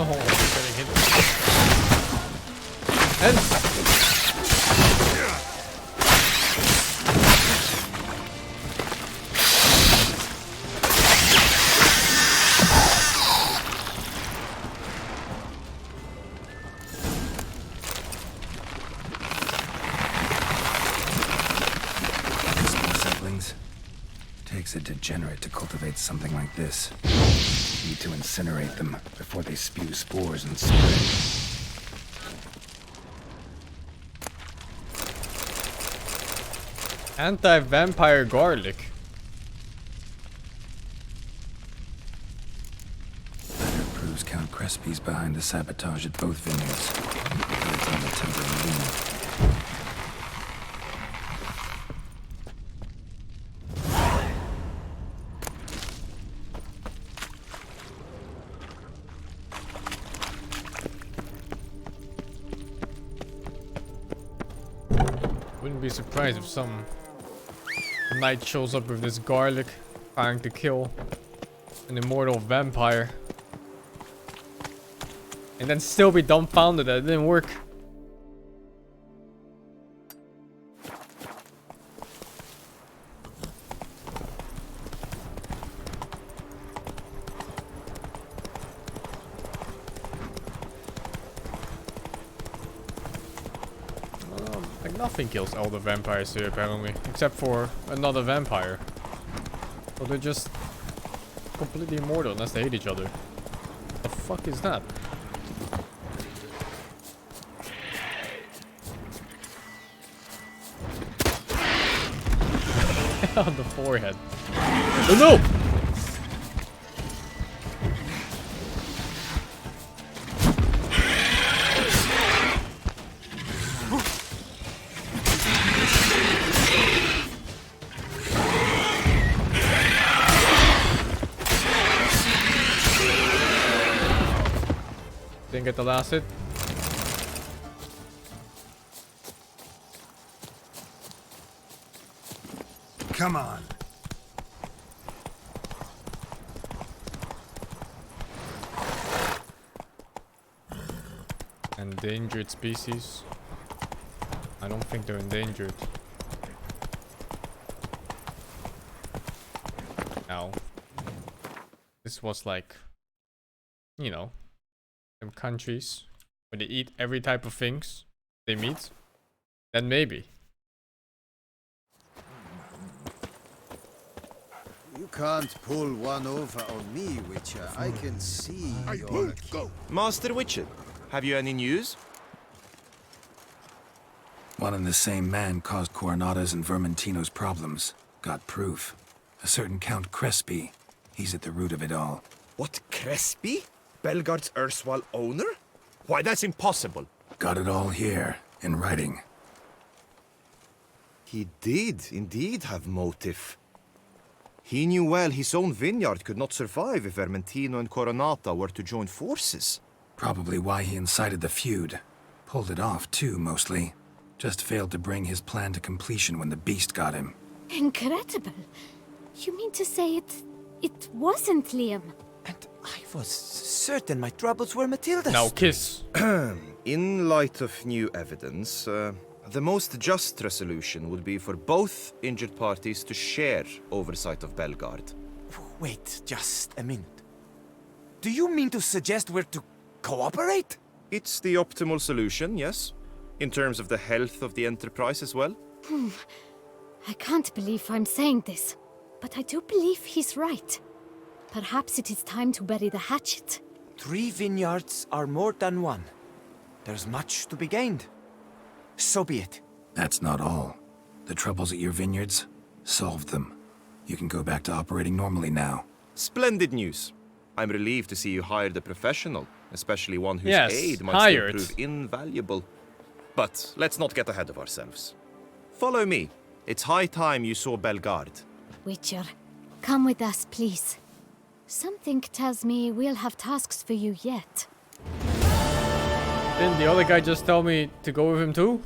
No, I'm getting hit. And Small saplings. Takes a degenerate to cultivate something like this. Need to incinerate them before they spew spores and spread. anti-vampire garlic. Letter proves Count Crespi's behind the sabotage at both vineyards. It's on the temporary lead. Wouldn't be surprised if some knight shows up with this garlic trying to kill an immortal vampire and then still be dumbfounded that it didn't work. Like nothing kills all the vampires here apparently, except for another vampire. So they're just completely immortal unless they hate each other. The fuck is that? On the forehead. Oh no! Didn't get the last hit. Come on. Endangered species. I don't think they're endangered. Now, this was like, you know, some countries where they eat every type of things they meet, then maybe. You can't pull one over on me, Witcher. I can see your... Go. Master Witcher, have you any news? One and the same man caused Coronata's and Vermentino's problems. Got proof. A certain Count Crespi. He's at the root of it all. What, Crespi? Belgard's erstwhile owner? Why, that's impossible. Got it all here, in writing. He did indeed have motive. He knew well his own vineyard could not survive if Vermentino and Coronata were to join forces. Probably why he incited the feud. Pulled it off, too, mostly. Just failed to bring his plan to completion when the beast got him. Incredible. You mean to say it wasn't Liam? And I was certain my troubles were Matilda's. Now kiss. In light of new evidence, the most just resolution would be for both injured parties to share oversight of Belgard. Wait just a minute. Do you mean to suggest we're to cooperate? It's the optimal solution, yes. In terms of the health of the enterprise as well. I can't believe I'm saying this, but I do believe he's right. Perhaps it is time to bury the hatchet. 3 vineyards are more than one. There's much to be gained. So be it. That's not all. The troubles at your vineyards? Solved them. You can go back to operating normally now. Splendid news. I'm relieved to see you hired a professional, especially one whose aid might still hired. prove invaluable. But let's not get ahead of ourselves. Follow me. It's high time you saw Belgard. Witcher, come with us, please. Something tells me we'll have tasks for you yet. Didn't the other guy just tell me to go with him too?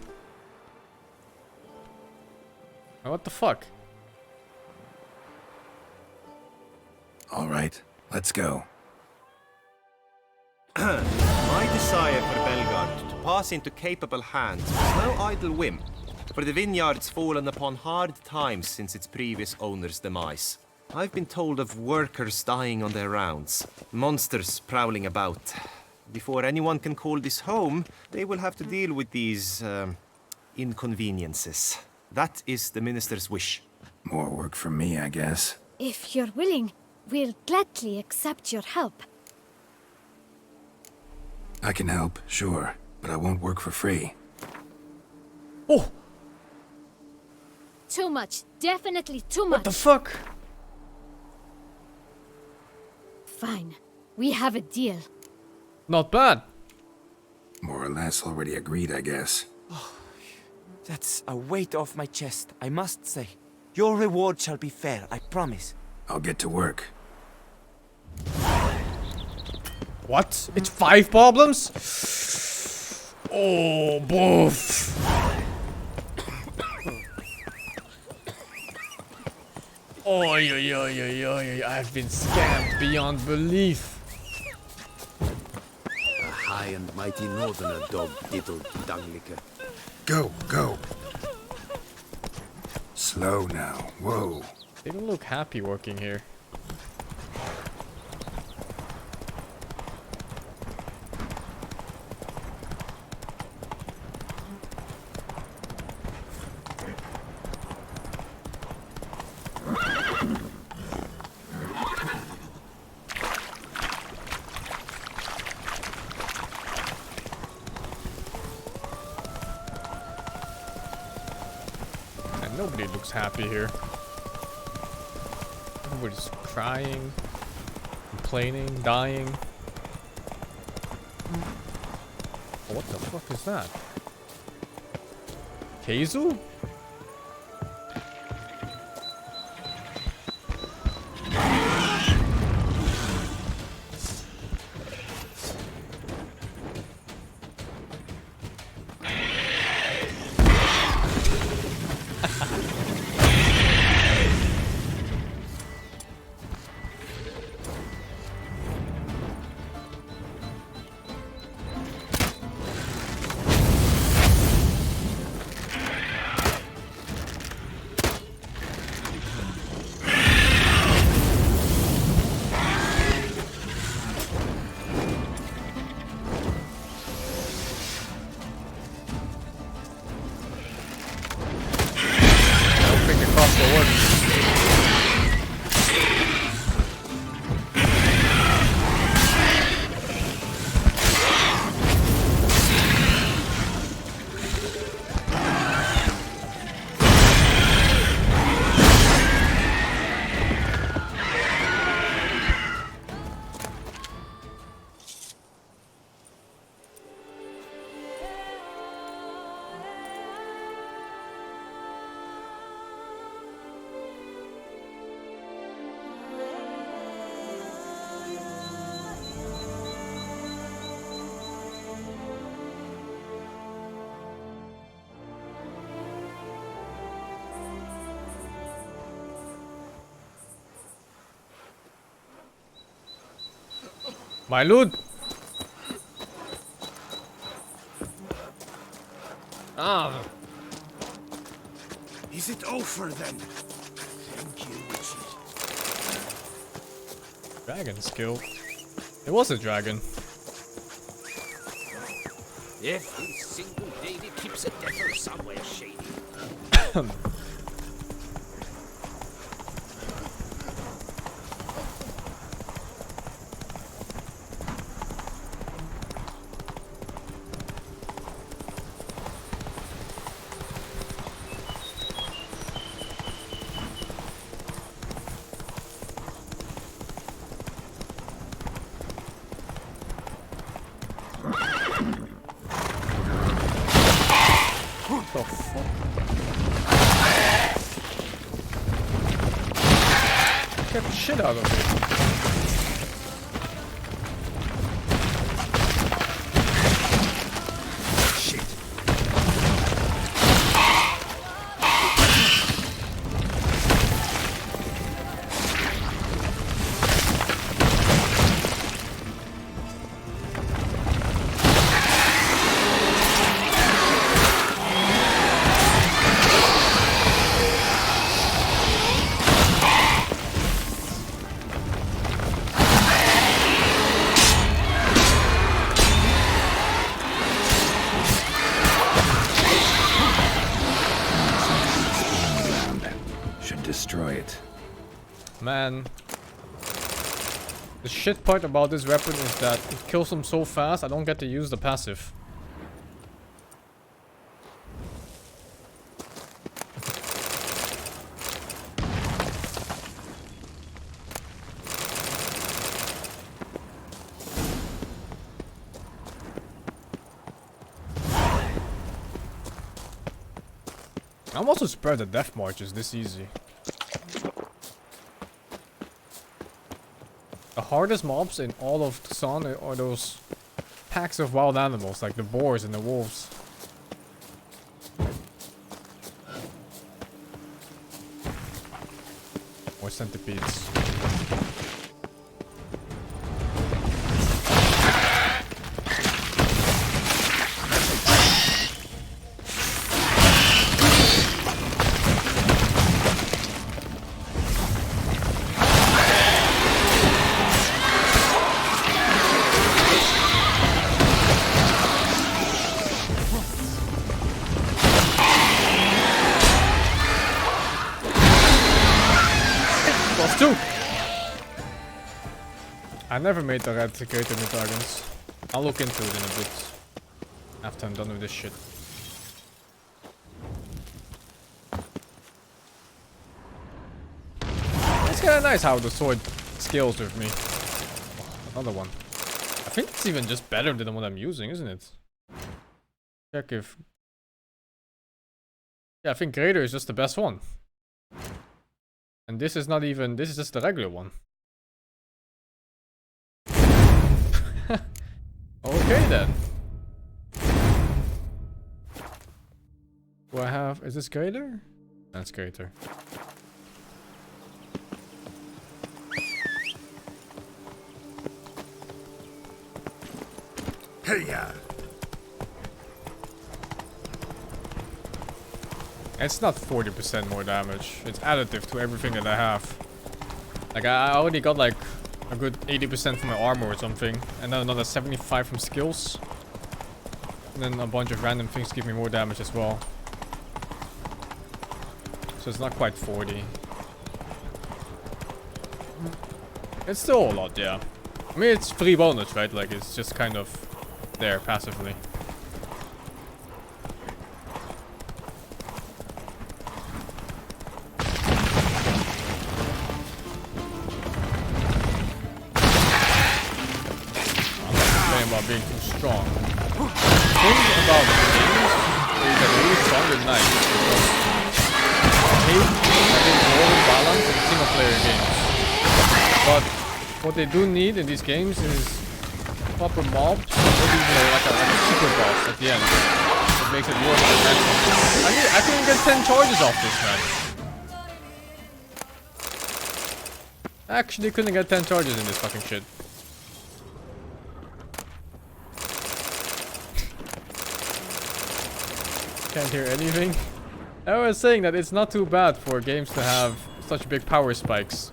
What the fuck? All right, let's go. My desire for Belgard to pass into capable hands was no idle whim, for the vineyard's fallen upon hard times since its previous owner's demise. I've been told of workers dying on their rounds, monsters prowling about. Before anyone can call this home, they will have to deal with these, inconveniences. That is the minister's wish. More work for me, I guess. If you're willing, we'll gladly accept your help. I can help, sure, but I won't work for free. Oh! Too much. Definitely too much. What the fuck? Fine. We have a deal. Not bad. More or less already agreed, I guess. That's a weight off my chest, I must say. Your reward shall be fair, I promise. I'll get to work. What? It's 5 problems? Oh, boof. Oi, oi, oi, oi, oi, I've been scammed beyond belief. A high and mighty northerner dog diddled dunglicker. Go, go. Slow now, whoa. They don't look happy working here. Nobody looks happy here. Everybody's crying, complaining, dying. Oh, what the fuck is that? Keizu? My loot! Ah! Is it over then? Thank you, Witchy. Dragon skill. It was a dragon. Every single lady keeps a devil somewhere shady. Get the shit out of me. man. The shit part about this weapon is that it kills them so fast, I don't get to use the passive. I'm also surprised the death march is this easy. The hardest mobs in all of Tucson are those packs of wild animals, like the boars and the wolves. Or centipedes. I never made the red security dragons. I'll look into it in a bit. After I'm done with this shit. It's kinda nice how the sword scales with me. Oh, another one. I think it's even just better than what I'm using, isn't it? Check if... Yeah, I think greater is just the best one. And this is not even... This is just the regular one. Okay then. Do I have... Is this greater? That's greater. Hey-ya! It's not 40% more damage. It's additive to everything that I have. Like, I already got like a good 80% from my armor or something. And then another 75 from skills. And then a bunch of random things give me more damage as well. So it's not quite 40. It's still a lot, yeah. I mean, it's free bonus, right? Like, it's just kind of there passively. About being too strong. The thing about games is that they're really strong at night because I hate having more balance in single player games. But what they do need in these games is proper mobs, maybe like a super boss at the end. That makes it worth the match. I couldn't get 10 charges off this match. I actually couldn't get 10 charges in this fucking shit. Can't hear anything. I was saying that it's not too bad for games to have such big power spikes.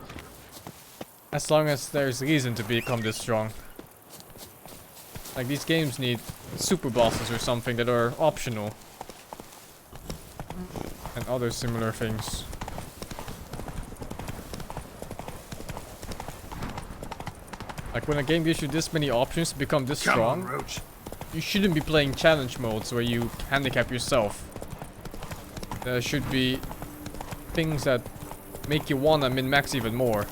As long as there's reason to become this strong. Like, these games need super bosses or something that are optional. And other similar things. Like, when a game gives you this many options to become this strong, you shouldn't be playing challenge modes where you handicap yourself. There should be things that make you wanna min-max even more.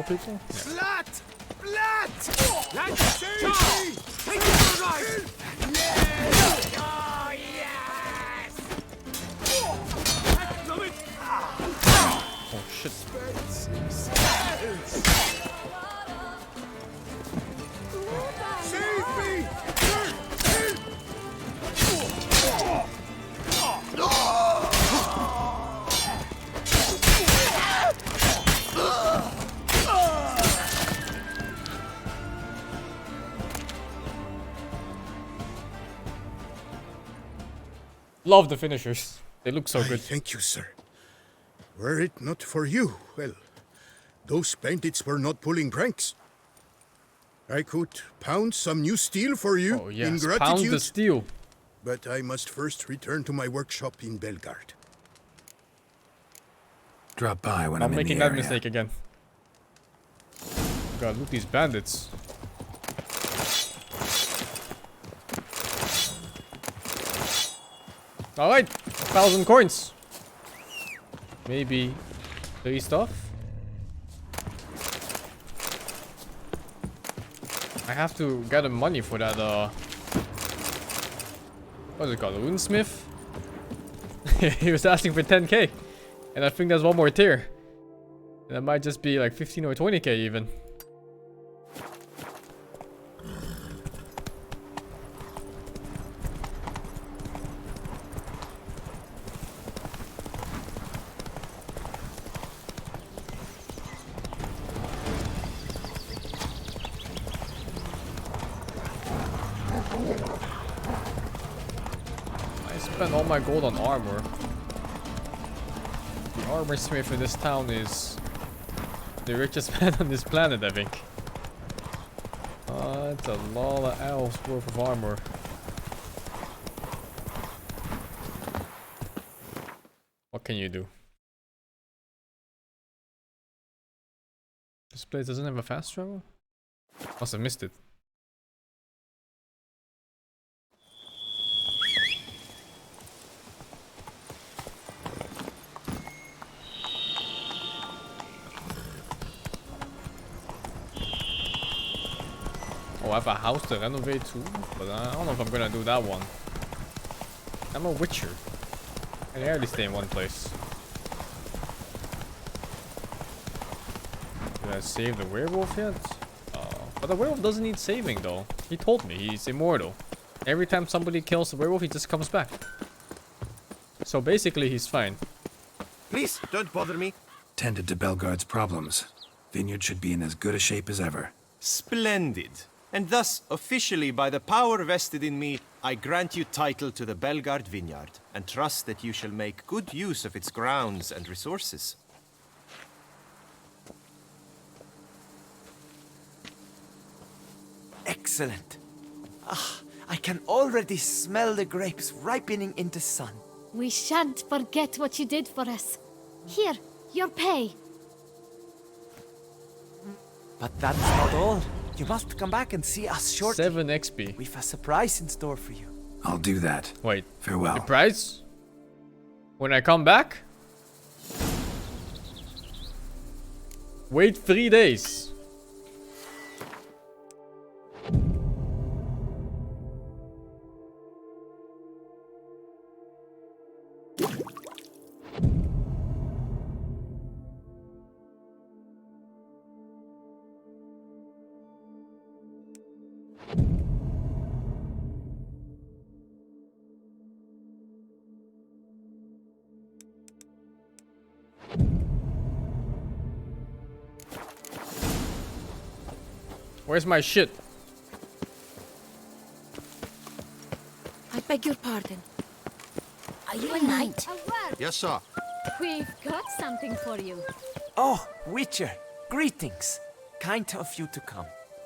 People? Yeah. Slut! Blood! Let's see! Take it for right! Yes! Oh, yes! Oh, shit. Save me! Love the finishers. They look so good. Thank you, sir. Were it not for you, well, those bandits were not pulling pranks. I could pound some new steel for you Oh in yes, gratitude. pound the steel. But I must first return to my workshop in Belgard. Drop by when I'm I'm in making the that area. mistake again. Gotta loot these bandits. Alright, 1,000 coins. Maybe 3 stuff. I have to get the money for that, what is it called? A runesmith? He was asking for 10k. And I think there's one more tier. And that might just be like 15 or 20k even. I spent all my gold on armor. The armor smith in this town is the richest man on this planet, I think. It's a lot of elves worth of armor. What can you do? This place doesn't have a fast travel? Must have missed it. Oh, I have a house to renovate too, but I don't know if I'm gonna do that one. I'm a witcher. I rarely stay in one place. Did I save the werewolf yet? But the werewolf doesn't need saving though. He told me he's immortal. Every time somebody kills the werewolf, he just comes back. So basically, he's fine. Please, don't bother me. Tended to Belgard's problems. Vineyard should be in as good a shape as ever. Splendid. And thus, officially, by the power vested in me, I grant you title to the Belgard Vineyard, and trust that you shall make good use of its grounds and resources. Excellent. Ah, I can already smell the grapes ripening in the sun. We shan't forget what you did for us. Here, your pay. But that's not all. You must come back and see us shortly. 7 XP. We've a surprise in store for you. I'll do that. Wait. Farewell. The price? When I come back? Wait 3 days. Where's my shit? I beg your pardon. Are you a knight? Yes, sir. We've got something for you. Oh, Witcher, greetings. Kind of you to come.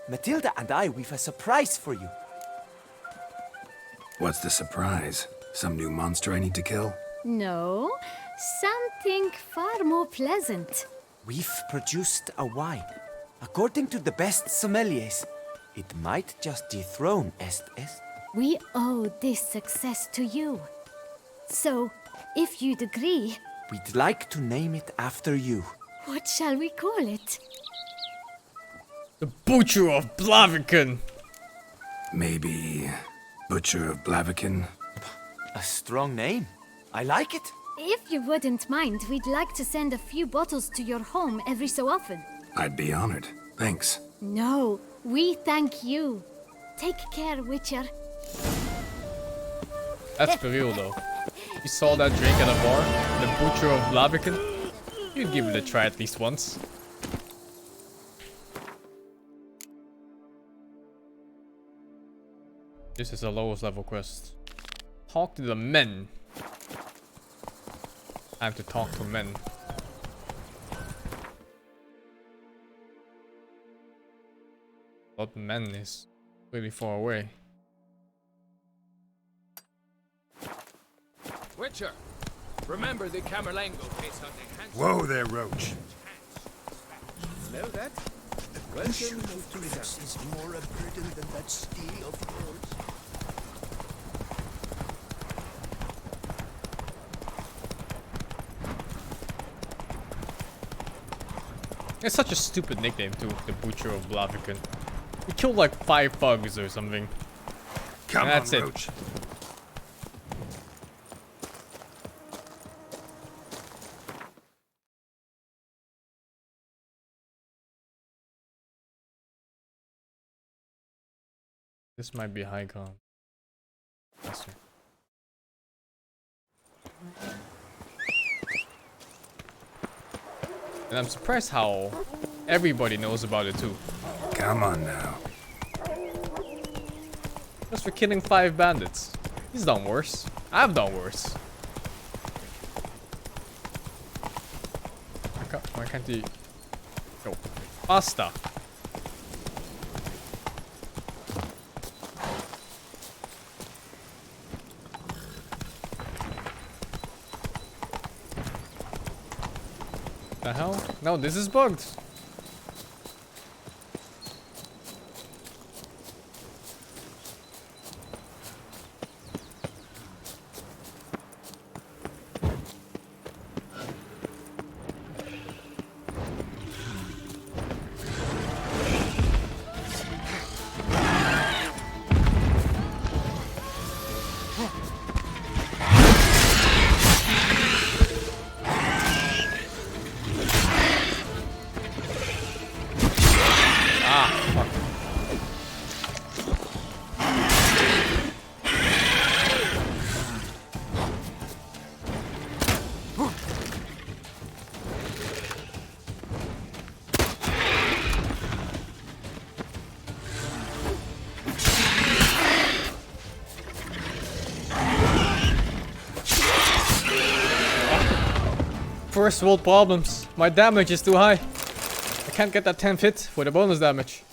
Matilda and I, we've a surprise for you. What's the surprise? Some new monster I need to kill? No, something far more pleasant. We've produced a wine. According to the best sommeliers, it might just dethrone Est. We owe this success to you. So, if you'd agree, We'd like to name it after you. what shall we call it? The Butcher of Blaviken. Maybe Butcher of Blaviken? A strong name. I like it. If you wouldn't mind, we'd like to send a few bottles to your home every so often. I'd be honored. Thanks. No, we thank you. Take care, Witcher. That's for real though. You saw that drink at a bar? The Butcher of Blaviken? You'd give it a try at least once. This is a lowest level quest. Talk to the men. I have to talk to men. But men is really far away. Witcher, remember the Camerlengo case hunting hands. Whoa there, Roach. Smell that? Welcome to this is more a burden than that steel of yours. It's such a stupid nickname too, the Butcher of Blaviken. He killed like 5 thugs or something. Come and that's on, it. Roach. This might be high ground. Yes, sir. And I'm surprised how everybody knows about it too. Come on now. Just for killing 5 bandits. He's done worse. I've done worse. Why can't he... Go. Pasta. The hell? No, this is bugged. First world problems. My damage is too high. I can't get that 10 hit for the bonus damage.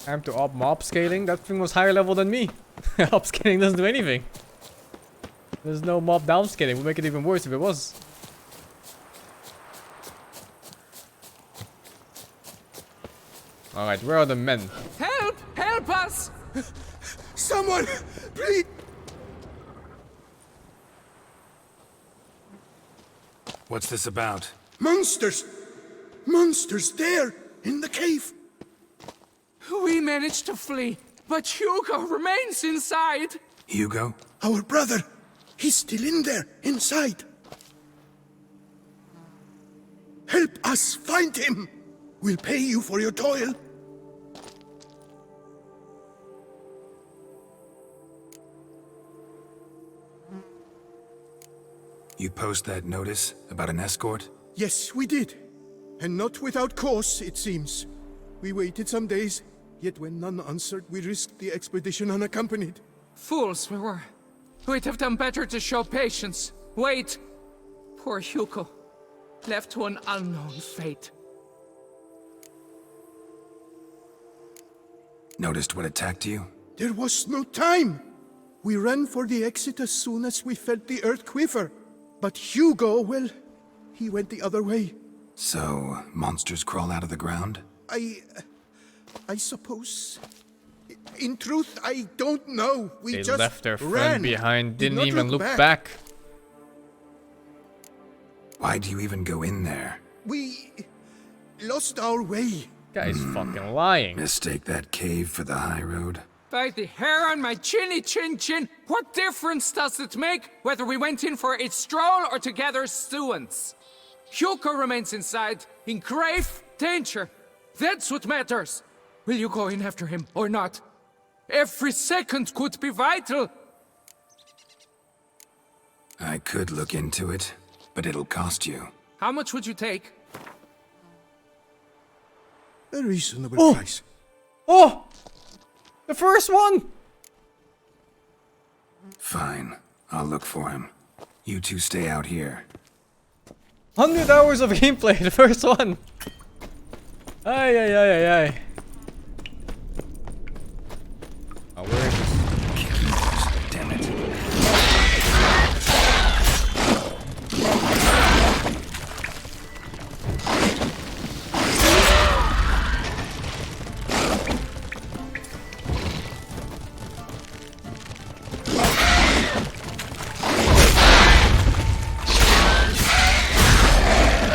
I'm to up mob scaling. That thing was higher level than me. Up scaling doesn't do anything. There's no mob down scaling. Would make it even worse if it was. Alright, where are the men? Help! Help us! Someone, please! What's this about? Monsters! Monsters there, in the cave! We managed to flee, but Hugo remains inside! Hugo? Our brother! He's still in there, inside! Help us find him! We'll pay you for your toil. You post that notice about an escort? Yes, we did. And not without cause, it seems. We waited some days, yet when none answered, we risked the expedition unaccompanied. Fools we were. We'd have done better to show patience. Wait! Poor Hugo. Left to an unknown fate. Noticed what attacked you? There was no time. We ran for the exit as soon as we felt the earth quiver. But Hugo, well, he went the other way. So, monsters crawl out of the ground? I suppose. In truth, I don't know. We They just left their friend ran. behind, Did didn't not even look back. back. Why do you even go in there? We lost our way. Guy's fucking lying. Mistake that cave for the high road? By the hair on my chinny chin chin, what difference does it make whether we went in for a stroll or to gather students? Hugo remains inside, in grave danger. That's what matters. Will you go in after him or not? Every second could be vital. I could look into it. but it'll cost you. How much would you take? A reasonable price. Oh! The first one! Fine. I'll look for him. You two stay out here. 100 hours of gameplay, the first one! Ay, ay, ay, ay, ay. Oh, where is this? Damn it.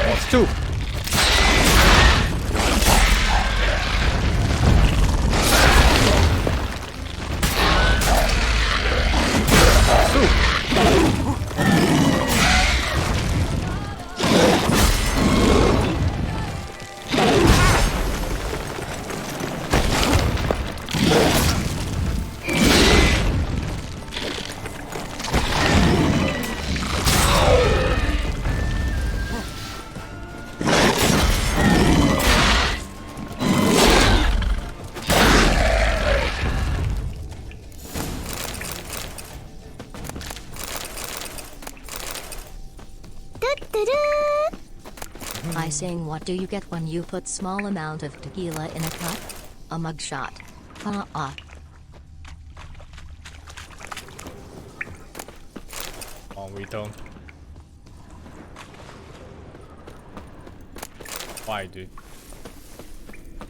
That's two. SingSing, what do you get when you put small amount of tequila in a cup? A mugshot. Oh, we don't. Why, dude?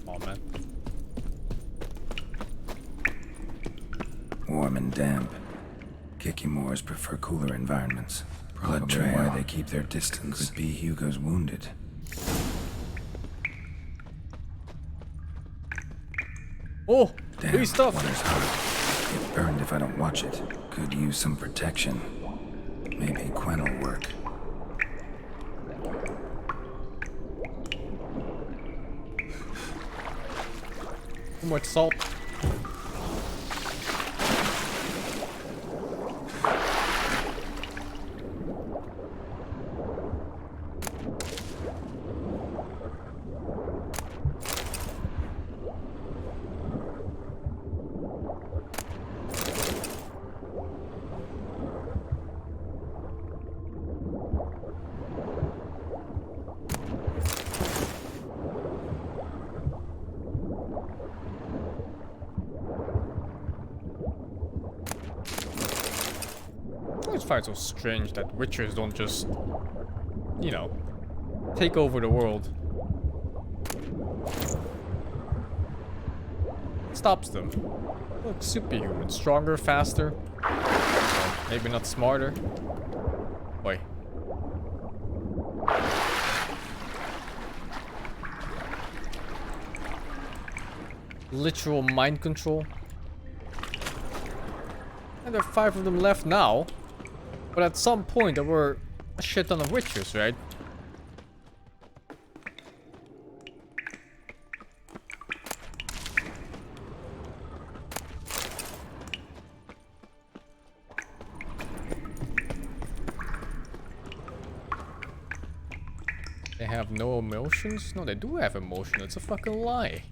Oh, man. Warm and damp. Kikimores prefer cooler environments. Probably why they keep their distance. Could be Hugo's wounded. Oh, damn, free stuff. Water's hot. Get burned if I don't watch it. Could use some protection. Maybe Quen will work. Too much salt. I always find it so strange that witchers don't just, you know, take over the world. It stops them. Look, superhuman. Stronger, faster. Maybe not smarter. Boy. Literal mind control. And there are 5 of them left now. But at some point there were a shit ton of witchers, right? They have no emotions? No, they do have emotion. It's a fucking lie.